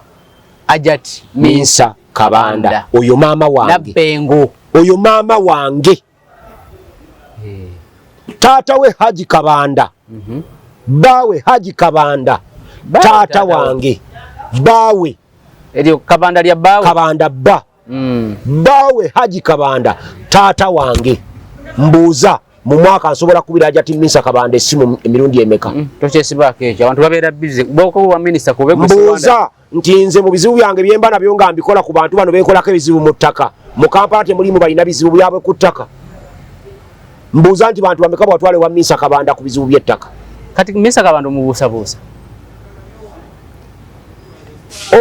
Ajat Minsa Kabanda oyo maama wange Nabengo oyo maama wange taata we Haji Kabanda bawe Haji Kabanda taata wange bawe eryo Kabanda lya bawe Kabanda ba bawe Haji Kabanda taata wange mbuuza mu mwaka nsobola kubira Ajati Minsa Kabanda esimu emirundi emeka tokyesibako ekyo abantu babeera busy boko wa minister kubegwe mbuuza nti nze mu bizibu byange byemba nabyo nga mbikola ku bantu bano beekolako ebizibu mu ttaka mu Kampala temulimu balina bizibu byabwe ku ttaka mbuuza nti bantu bameka bwatwale wa Minsa Kabanda ku bizibu by'ettaka kati Minsa Kabanda omubuusabuusa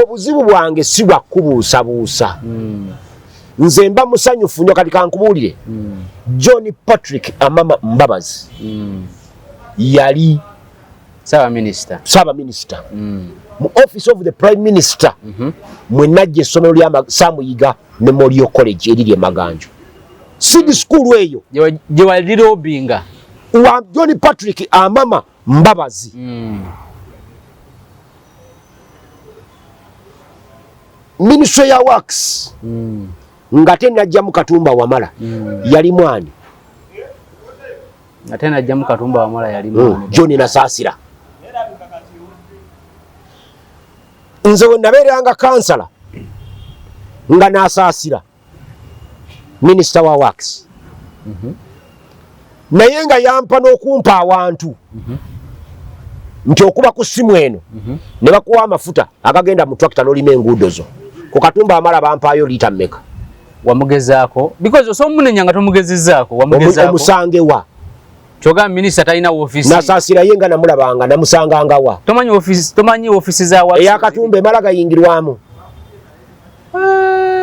obuzibu bwange si bwa kubuusabuusa nze mba musanyufu nnyo kati kankubuulire John Patrick Amama Mbabazi yali Saba Minister mu office of the Prime Minister mwe najja essomero lya Samuyiga Memorial College eriri e Maganjo Seed School eyo gye walirobinga wa John Patrick Amama Mbabazi Ministry ya Works nga tenajja mu Katumba Wamala yali mwani ate najja mu Katumba Wamala yali mwani John Nasaasira nze we nabeeranga kansala nga Nasaasira Minister wa Works naye nga yampa n'okumpa awantu nti okuba ku ssimu eno ne bakuwa amafuta agagenda mu tractor n'olima enguudo zo ku Katumba Wamala bampaayo liita mmeka wamugezaako because osomunenya nga tomugezezaako wamugezaako omusange wa kyoga minister talina office Nasaasira yenga namulabanga namusanganga wa tomanyi office za wa eya Katumba emala gayingirwamu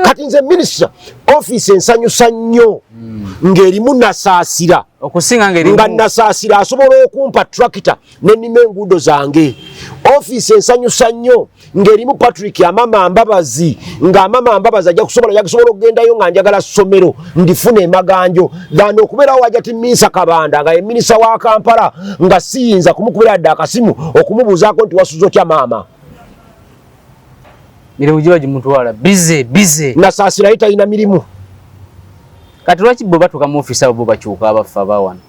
kati nze minister office ensanyusa nnyo ng'erimu Nasaasira okusinga nga Nasaasira asobola okumpa tractor n'ennima enguudo zange office ensanyusa nnyo ng'erimu Patrick Amama Mbabazi nga Amama Mbabazi ajja kusobola okugendayo nga njagala ssomero ndifuna e Maganjo gano okubeerawo Ajati Minsa Kabanda nga ye minisita wa Kampala nga siyinza kumukubira dda akasimu okumubuuzaako nti wasuza otya maama mirimu giba gimutwala bize Nasaasira ye talina mirimu kati lwaki bo batuuka mu office abo bo bakyuka abafa bawana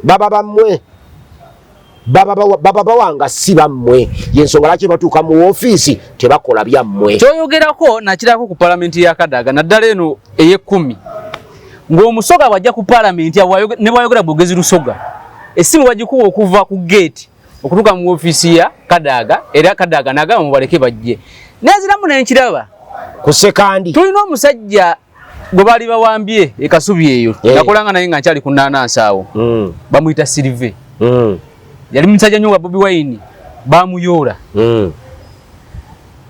baba bammwe baba bawanga si bammwe yensonga lwaki batuuka mu office tebakola byammwe kyoyogerako nakirako ku palamenti ya Kadaga naddala eno ey'ekumi ng'omusoga bwajja ku palamenti ne bwayogera bwogezi lusoga essimu bagikuwa okuva ku gate okutuuka mu office ya Kadaga era Kadaga n'agamba mubaleke bajje neziramu nenkiraba ku sekandi tulina omusajja gwe baali bawambye e Kasubi eyo nakolanga naye nga nkyali ku Naanansi awo bamuyita Silive yali musajja nnyo wa Bobi Wine bamuyoola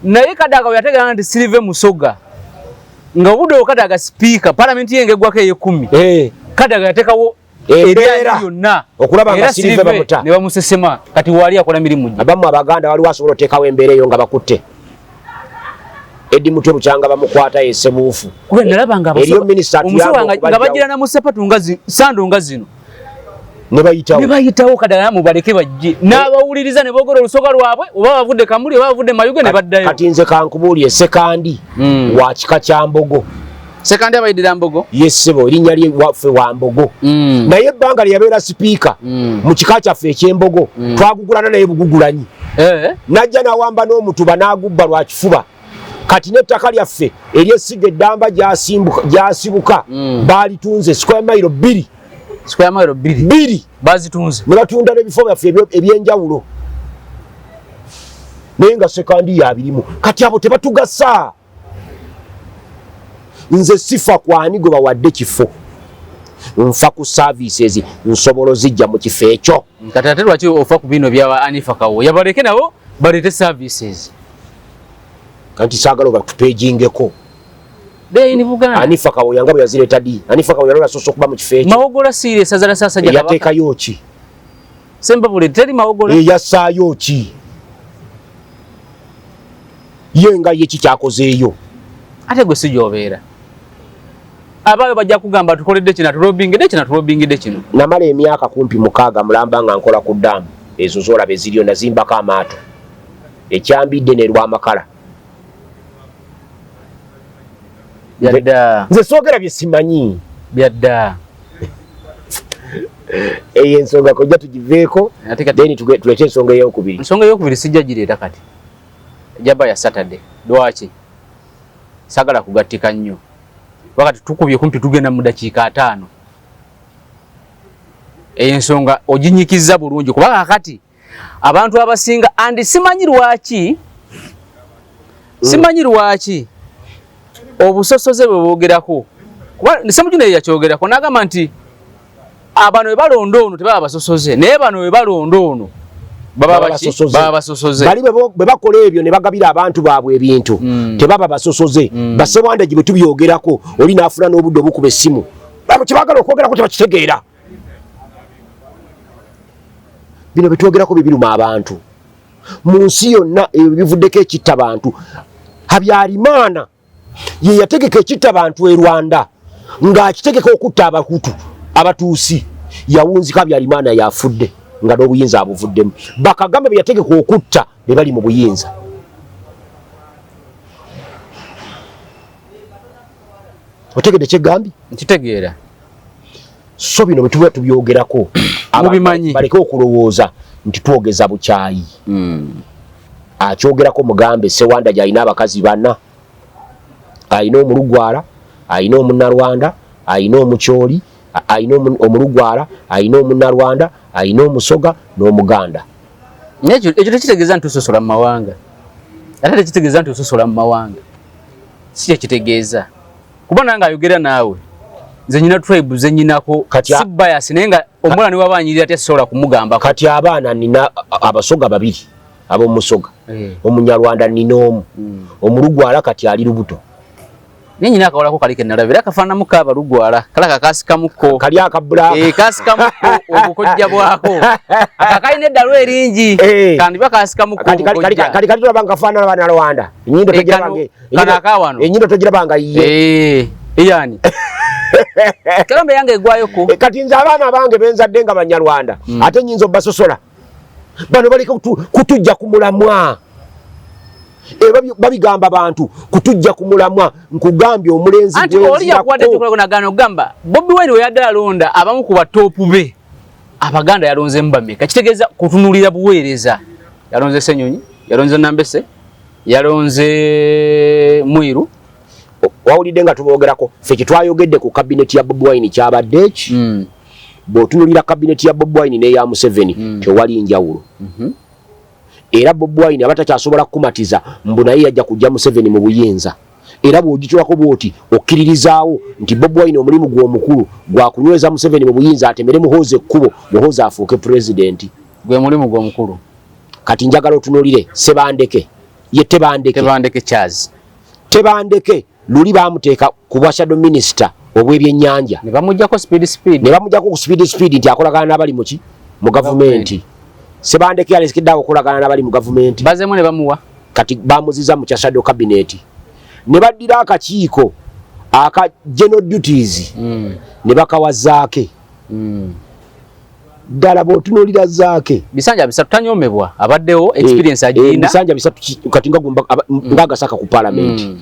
naye Kadaga yategeka nti Silive Musoga nga obudde Kadaga speaker palamenti yenge gwako ey'ekumi Kadaga yatekawo era yonna okulaba nga Silive bamuta ne bamusesema kati wali akola mirimu gye abamu Abaganda wali wasobola oteekawo embeera eyo nga bakutte Edi Mutwe Bukyanga bamukwata yesebuufu kwe nalaba nga eriyo minisita nga bagira na musapatu sando nga zino ne bayitawo Kadaga mubaleke bajje n'abawuliriza ne boogera olusoga lwabwe oba bavudde Kamuli oba bavudde Mayuge ne baddayo kati nze kankubuulye sekandi wa kika kya Mbogo sekandi abayidira Mbogo yesebo erinnya lye waffe wa Mbogo naye ebbanga lye yabeera sipiika mu kika kyaffe eky'Embogo twagugulana naye bugugulanyi najja n'awamba n'omutuba n'agubba lwa kifuba kati n'ettaka lyaffe ery'essiga eddamba gyasibuka baalitunze square mile 2 bazitunze ne batunda n'ebifo byaffe eby'enjawulo naye nga sekandi yabirimu kati abo tebatugasa nze sifa kwani gwe bawadde kifo nfa ku services nsobola zijja mu kifo ekyo. Kati ate lwaki ofa ku bino bya Anifa Kawo yabaleke nabo balete services kanti saagala bakupejingeko de ni Buganda. Anifa Kawo yanga bwe yazireta di Anifa Kawo yalola soso kuba mu kifo ekyo mawogola serious azala sasa jaka yateeka yoki semba bule teri mawogola yasaayo ki yenga yeki kyakozeeyo ate gwe sijobeera abayo bajja kugamba tukoledde kina tulobingide kino namala emyaka kumpi 6 mulamba nga nkola ku ddamu ezo zolabe ziriyo nazimbako amaato ekyambidde ne lw'amakala byadda nze soogera bye simanyi byadda eyo ensonga kojja tugiveeko then tulete ensonga ey'okubiri. Ensonga ey'okubiri sijja gireeta kati ejaba ya Saturday lwaki sagala kugattika nnyo wakati tukubye kumpi tugenda mu dakiika 5 eyo ensonga oginyikiza bulungi kuba kati abantu abasinga andi simanyi lwaki obusosoze bwe boogerako kuba Ssemujju yakyogerako n'agamba nti abano balondo ono tebaba basosoze naye bano balondo ono baba basosoze bali bwe bakola ebyo ne bagabira abantu baabwe ebintu tebaba basosoze Bassebwanda gye tubyogerako oli naafuna n'obudde obukuba essimu bano kyebagala okwogerako tebakitegeera bino betwogerako bibiruma abantu mu nsi yonna bivuddeko ekitta bantu. Habyarimana ye yategeka ekitta bantu e Rwanda ng'akitegeka okutta abakutu abatuusi yawunzika Habyarimana yafudde nga n'obuyinza abuvuddemu. Bakagambe bye yategeka okutta be bali mu buyinza. Otegedde kyegambi? Nkitegeera. So bino bwe tuba tubyogerako mubimanyi baleke okulowooza nti twogeza bukyayi. Akyogerako mugambe Ssewanda gy'alina abakazi 4 alina omulugwala alina omunnarwanda alina omukyoli alina omulugwala alina omunnarwanda alina omusoga n'omuganda. Ekyo tekitegeeza nti ososola mu mawanga ate tekitegeeza nti ososola mu mawanga si kyekitegeeza kuba nange ayogera naawe nze nyina tribe ze nyinako si bias naye nga omwana niwe abanyirira tesobola kumugamba. Kati abaana nina abasoga 2 ab'omusoga omunyarwanda nina omu omulugwala kati ali lubuto naye nyina akawolako kalike nalabira akafaanamu k'abalugwala kala kakasikamuko kali akabula kasikamuko obukojja bwako akakalina eddalo eringi kandi bakasikamuko kali tulaba nga kafaanana Bannarwanda ennyindo togiraba nga ye yani kalambe yange egwayoko kati nze abaana bange benzadde nga Banyarwanda ate nnyinza obbasosola bano baleka kutujja ku mulamwa babigamba abantu kutujja ku mulamwa nkugambye omulenzi anti oli yakuwadde tukolagano gamba Bobi Wine we yadde alonda abamu ku batoopu be Abaganda yalonze mbameka kitegeeza kutunulira buweereza yalonze Ssenyonyi yalonze Nambese yalonze Mwiru wawulidde nga tuboogerako ffe kyetwayogedde ku kabineti ya Bobi Wine kyabadde eki bw'otunulira kabineti ya Bobi Wine n'eya Museveni tewali njawulo. Era Bobi Wine abatakyasobola kukumatiza mbu naye yajja kujja Museveni mu buyinza. Era bw'ogitulako bw'oti okkiririzaawo nti Bobi Wine omulimu gw'omukulu gwa kunyweza Museveni mu buyinza atemere Muhoozi ekkubo Muhoozi afuuke pulezidenti. Gwe mulimu gw'omukulu. Kati njagala otunulire Sebandeke ye Tebandeke Charles Tebandeke luli baamuteeka ku bwa shadow minister obw'ebyennyanja ne bamuggyako ku speed nti akolagana n'abali mu gavumenti. Sebandeke yalesekedde okolagana n'abali mu gavumenti bazemu ne bamuwa kati bamuziza mu kya shadow cabinet ne baddira akakiiko aka general duties ne bakawa Zaake ddala bw'otunuulira Zaake bisanja 3 tanyomebwa abaddewo experience agirina bisanja 3 kati nga agasaka ku parliament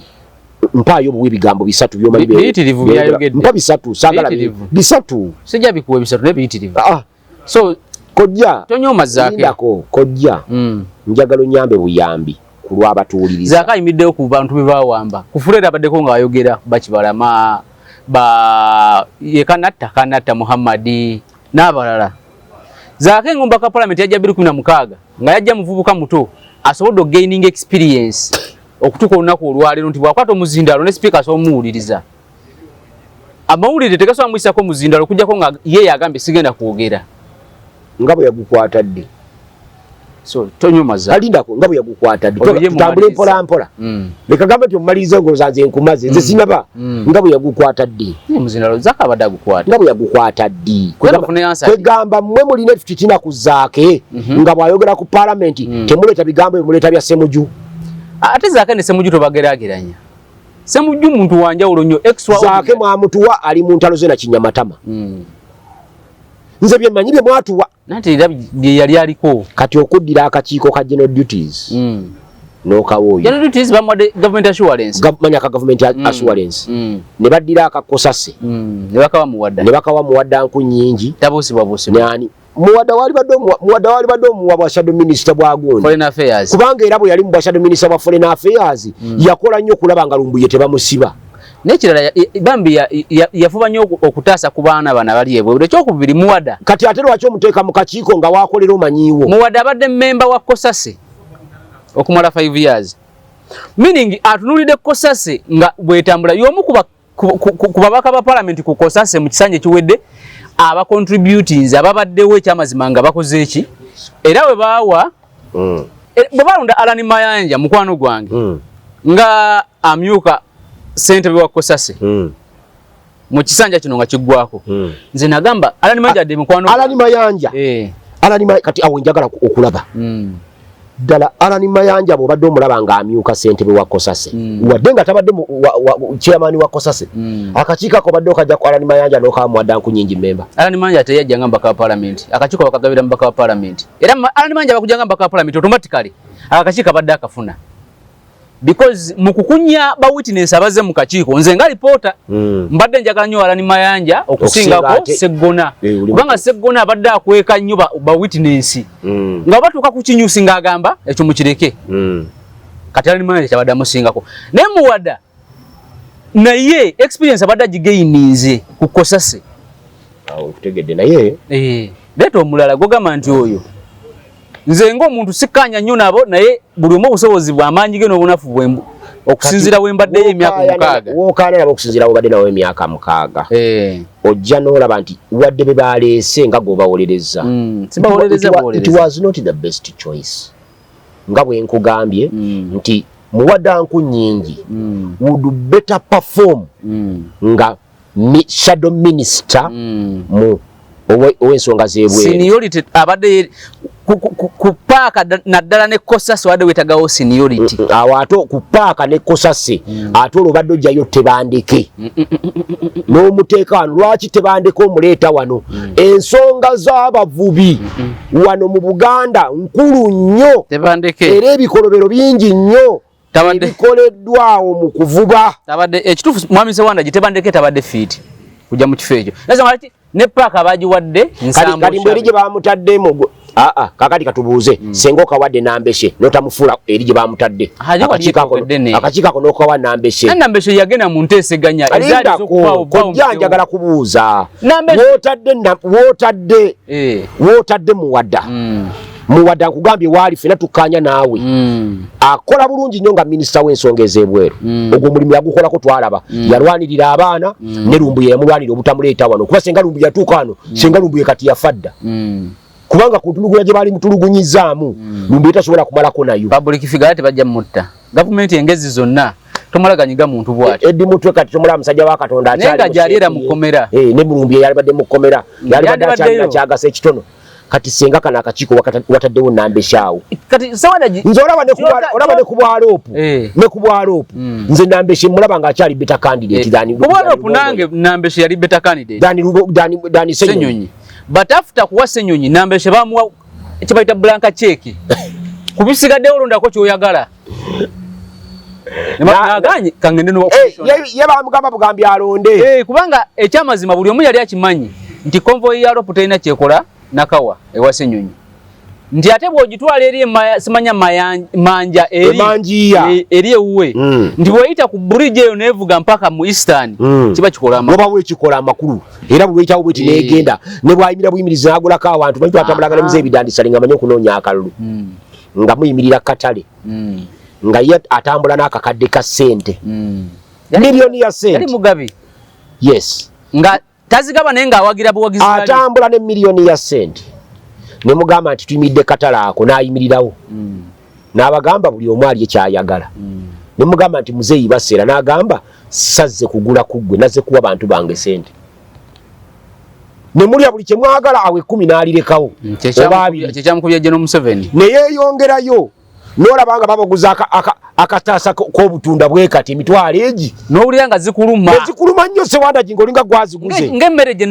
mpaayo obuwe ebigambo 3 by'omanyi biyitirivu byayogedde mpa 3 saagala 3 sijja bikuwe 3 ne biyitirivu so kojja tonyoma Zaake ndako kojja njagala onyambe buyambi ku lw'abatuuliriza. Zaake ayimiddewo ku bantu be baawamba kufulera abaddeko nga ayogera Bakibalama Kanatta Muhammadi n'abalala. Zaake ngomba ka parliament yajja 2016 nga yajja muvubuka muto asobodde gaining experience okutuka olunaku olwaleero nti bwakwata omuzindaalo ne speaker asomuwuliriza amawulire tegasobola muyisako muzindalo okujjako nga ye yagambye sigenda kwogera nga bwe yagukwata ddi so tonyomaza alindako nga bwe yagukwata ddi tutambule mpola leka gamba nti omumaliriza ngolozanze enkumaze nze sinaba nga bwe yagukwata ddi muzindalo zaka abadde agukwata nga bwe yagukwata ddi kwegamba mmwe mulina efitina ku zaake nga bw'ayogera ku paalamenti temuleeta bigambo ebimuleeta bya Ssemuju ate zaake ne Ssemuju tobageraageranya Ssemuju muntu wanjawulo nnyo zaake mwamutuwa ali mu ntalo ze na Kinyamatama nze bye mmanyi bye mwatuwa nati era bye yali aliko kati okuddira akakiiko ka general duties n'okawooyo general duties bamwadde government assurance manya ka government assurance ne baddira akakosase ne bakawa muwadda nku nnyingi tabuusibwabuusibwa nani muwadda wali badde omuwa bwa shadow minister bwa Gundi foreign affairs kubanga era bwe yali mu bwa shadow minister bwa foreign affairs yakola nnyo okulaba nga Lumbuye tebamusiba nekirala bambi yafuba nnyo okutaasa ku baana bana bali ebweru ekyokubiri muwadda kati ate lwaki omuteeka mu kakiiko nga waakolera omanyiiwo muwadda abadde memba wa Kosase okumala 5 years meaning atunulidde Kosase nga bwetambula y'omu ku babaka ba parliament ku Kosase mu kisanja kiwedde aba contributings ababaddewo ekyamazima nga bakoze eki era bwe baawa bwe balonda Alan Mayanja mukwano gwange nga amyuka ssentebe wa Kosase mu kisanja kino nga kiggwako nze nagamba Alan Mayanja de mukwano Alan Mayanja kati awo njagala okulaba ddala Alan Mayanja bw'obadde omulaba nga amyuka ssentebe wa Kosase wadde nga tabadde chairman wa Kosase akakiiko ako badde okajja ku Alan Mayanja n'okawa muwadda nku nnyingi memba Alan Mayanja teyajja nga mbaka wa parliament akakiiko bakagabira mbaka wa parliament era Alan Mayanja bakujja nga mbaka wa parliament automatically akakiiko abadde akafuna because mukukunya ba witness abaze mu kakiiko nze nga reporter mbadde njagala nnyo Alan Mayanja okusingako Seggona kubanga Seggona abadde akweka nnyo ba witness nga batuuka ku kinyusi ng'agamba ekyo mukireke kati Alan Mayanja kyabadde amusingako naye muwadda naye experience abadde agigainize ku Kosase awo kutegedde naye leeta omulala gogamba nti oyo nze ng'omuntu sikkanya nnyo nabo naye buli omu obusobozi bw'amaanyi ge n'obunafu bwe okusinziira we mbaddeyo emyaka 6 wookaana nabo okusinziira we mbadde nawo emyaka 6 ojja n'olaba nti wadde be baleese nga g'obawolereza it was not the best choice nga bwe nkugambye nti muwadda nku nnyingi would better perform nga shadow minister mu ow'ensonga z'ebweru seniority abadde ku paaka naddala ne Kosase wadde wetagawo seniority awo ate ku paaka ne Kosase ate olwo badde ojjayo tebandeke n'omuteeka wano lwaki tebandeke omuleeta wano ensonga z'abavubi wano mu Buganda nkulu nnyo era ebikolobero bingi nnyo ebikoleddwawo mu kuvuba ekituufu mwami Sewanda gitebandeke tabadde fiiti kujja mu kifo ekyo ne paaka bagiwadde kati mbweri gye bamutaddemu kakati katubuuze senga okawadde Nambeshe n'otamufuula eri gye bamutadde akakiiko ako n'okawa Nambeshe yagenda mu nteeseganya kojja njagala kubuuza wootadde muwadda nkugambye waali fena tukkanya naawe akola bulungi nnyo nga minisita w'ensonga ez'ebweru ogwo omulimu yagukolako twalaba yalwanirira abaana ne Lumbuye yamulwanira obutamuleeta wano kuba senga Lumbuye yatuuka wano senga Lumbuye kati yafadda kubanga ku ntulugunya gye baali mutulugunyizaamu Lumbuye tasobola kumalako nayo public figure tebajja mutta gavumenti engezi zonna tomulaganyiga muntu bwati eddi mutwe kati tomulaba musajja wa Katonda akyali mu kkomera ne Lumbuye yalibadde mu kkomera yalibadde akyalira kyagasa ekitono kati senga kana akakiiko wataddewo Nambeshe awo kati Sewanda nze olaba ne ku bwaloopu ne ku bwaloopu nze Nambeshe mulaba nga akyali beta candidate ku bwaloopu nange Nambeshe yali beta candidate dani Ssenyonyi but after kuwa Ssenyonyi Nambeshe bamuwa ekibayita blanka check kubisigadde olondako kyoyagala naganye kangende ye bamugamba bugambi alonde kubanga ekyamazima buli omu yali akimanyi nti convoy ya lopu terina kyekola nakawa ewa Ssenyonyi nti ate bw'ogitwala eri simanya manja eri ewuwe nti bw'eyita ku bridge eyo nevuga mpaka mu Eastern kiba kikola amakulu era buli weyitawo bweti negenda ne bwayimira buyimiriza agulako awantu manyi twatambulanga nemize ebidandisali nga manyi okunoonya akalulu nga muyimirira katale nga ye atambula n'akakadde ka ssente miliyoni ya ssente yali mugabi yes nga tazigaba naye nga awagira buwagizi atambula ne miliyoni ya sente ne mugamba nti tuyimidde katala ako n'ayimirirawo n'abagamba buli omu ali ekyayagala ne mugamba nti muzeeyi baseera n'agamba sazze kugula kuggwe nazze kuwa bantu bange sente ne mulya buli kye mwagala awe 10 n'alirekawo kyekyamukubya General Museveni ne yeeyongerayo n'olabanga babaguza akataasa k'obutunda bwe kati emitwalo egi n'owulira nga zikuluma nnyo Sewandagi ng'olinga gwaziguze ng'emmere gye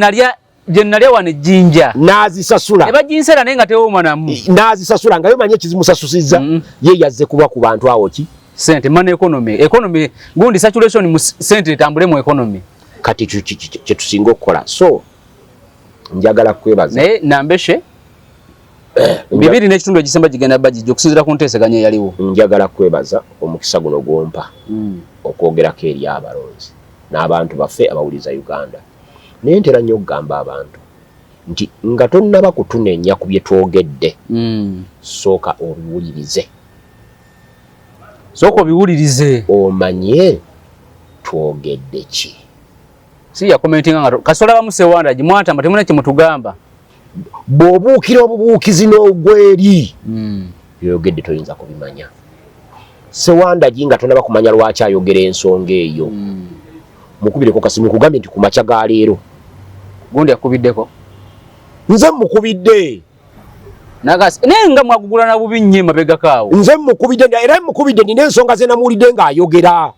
nalya wano ejjinja n'azisasula ebaginseera naye nga tewomanamu n'azisasula nga yomanyi ekizimusasusizza ye yazze kuba ku bantu awo ki sente man economy gundi saturation mu sente etambule mu economy kati kyetusinga okukola so njagala kwebaza naye nambeshe bibiri n'ekitundu egisemba gigenda bajijja okusinziira ku nteeseganya eyaliwo njagala kwebaza omukisa guno gwompa okwogerako eri abalonzi n'abantu baffe abawuliza Uganda naye ntera nnyo okugamba abantu nti nga tonnaba kutunenya ku bye twogedde sooka obiwulirize omanye twogedde ki si ya commenting nga kasola bamu Sewandagi mwatamba temuna kye mutugamba bw'obuukira obubuukizi n'ogweri byogedde toyinza kubimanya Sewandagi nga tonaba kumanya lwaki ayogera ensonga eyo mukubireko kasimu kugambye nti ku makya ga leero gundi akubiddeko nze mukubidde naye nga mwagugulana bubi nnyo emabega kaawo nze mukubidde era mukubidde nina ensonga ze namuwulidde ng'ayogera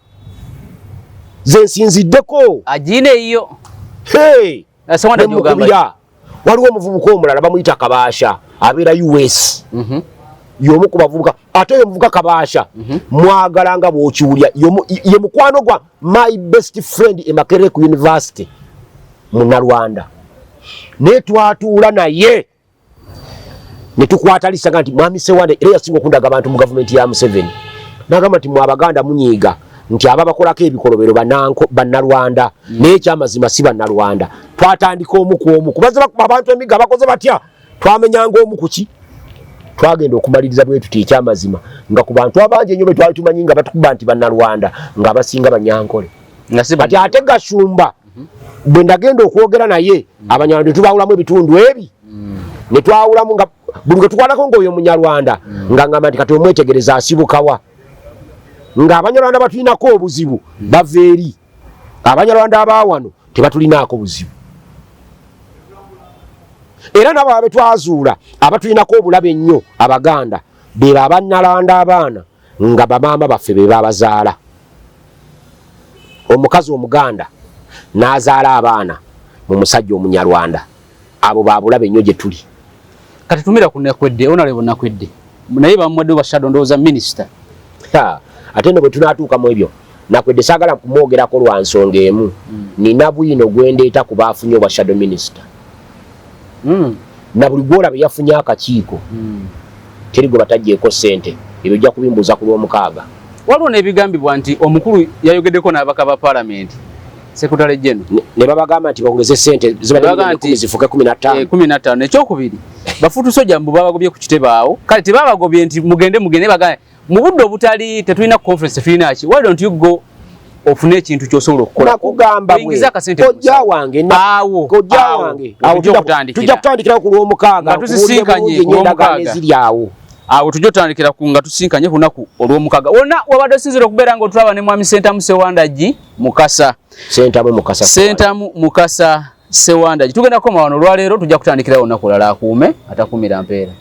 ze nsinziddeko agiina eyo mukubira waliwo omuvubuka omulala bamuyita Kabaasha abeera US y'omu ku bavubuka ate oyo omuvubuka Kabaasha mwagala nga bw'okiwulya ye mukwano gwa my best friend e Makerere ku University Munnarwanda naye twatuula naye ne tukwata lisaga nti mwami Sewandagi era yasinga okundaga abantu mu gavumenti ya Museveni n'agamba nti mwabaganda munyiiga nti aba bakolako ebikolobero bannarwanda naye ekyamazima si bannarwanda twatandika omu ku omu kubaze abantu emiga bakoze batya twamenyanga omu kuki twagenda okumaliriza bwe tuti ekyamazima nga ku bantu abangi ennyo bwe twali tumanyi nga batukuba nti bannarwanda nga basinga Banyankole kati ate Gashumba bwe ndagenda okwogera naye Abanyarwanda tubawulamu ebitundu ebi ne twawulamu nga buli gwe tukwalako ng'oyo Munyarwanda nga ngamba nti kati omwetegereza asibukawa nga Abanyarwanda batulinako obuzibu bava eri Abanyarwanda abaawano tebatulinaako buzibu era nabo abe twazuula abatulinako obulabe ennyo Abaganda be Abanyarwanda abaana nga bamaama baffe be babazaala omukazi Omuganda n'azaala abaana mu musajja Omunyarwanda abo babulabe nnyo gye tuli kati tumira ku Nakwedde Honorable Nakwedde naye bamwadde bashado ndowooza minisita ate ndo bwe tunaatuuka mu ebyo Nakwedde saagala kumwogerako lwa nsonga emu nina bwino gwendeeta ku baafunye obwa shadow minister na buli gwolaba yafunye akakiiko teri gwe batagyeko ssente ebyo ojja kubimbuuza ku lw'omukaaga waliwo n'ebigambibwa nti omukulu yayogeddeko n'ababaka ba paalamenti Secretary General ne babagamba nti bawuleze ssente zibadde zifuke 15 ekyokubiri bafutu soja mbu babagobye ku kitebe awo kale tebabagobye nti mugende bagane mu budde obutali tetulina conference tulina ki why don't you go ofune ekintu ky'osobola okukola nakugamba kojja wange awo tujja kutandikira ku lw'omukaaga tusisinkanye awo tujja kutandikira ku nga tusinkanye ku lunaku olw'omukaaga wonna wabadde osinzira okubeera ng'otulaba ne mwami Sentamu Sewandagi Mukasa Sentamu Mukasa Sewandagi tugenda kukoma wano olwaleero tujja kutandikira olunaku olulala akuume atakumira mpeera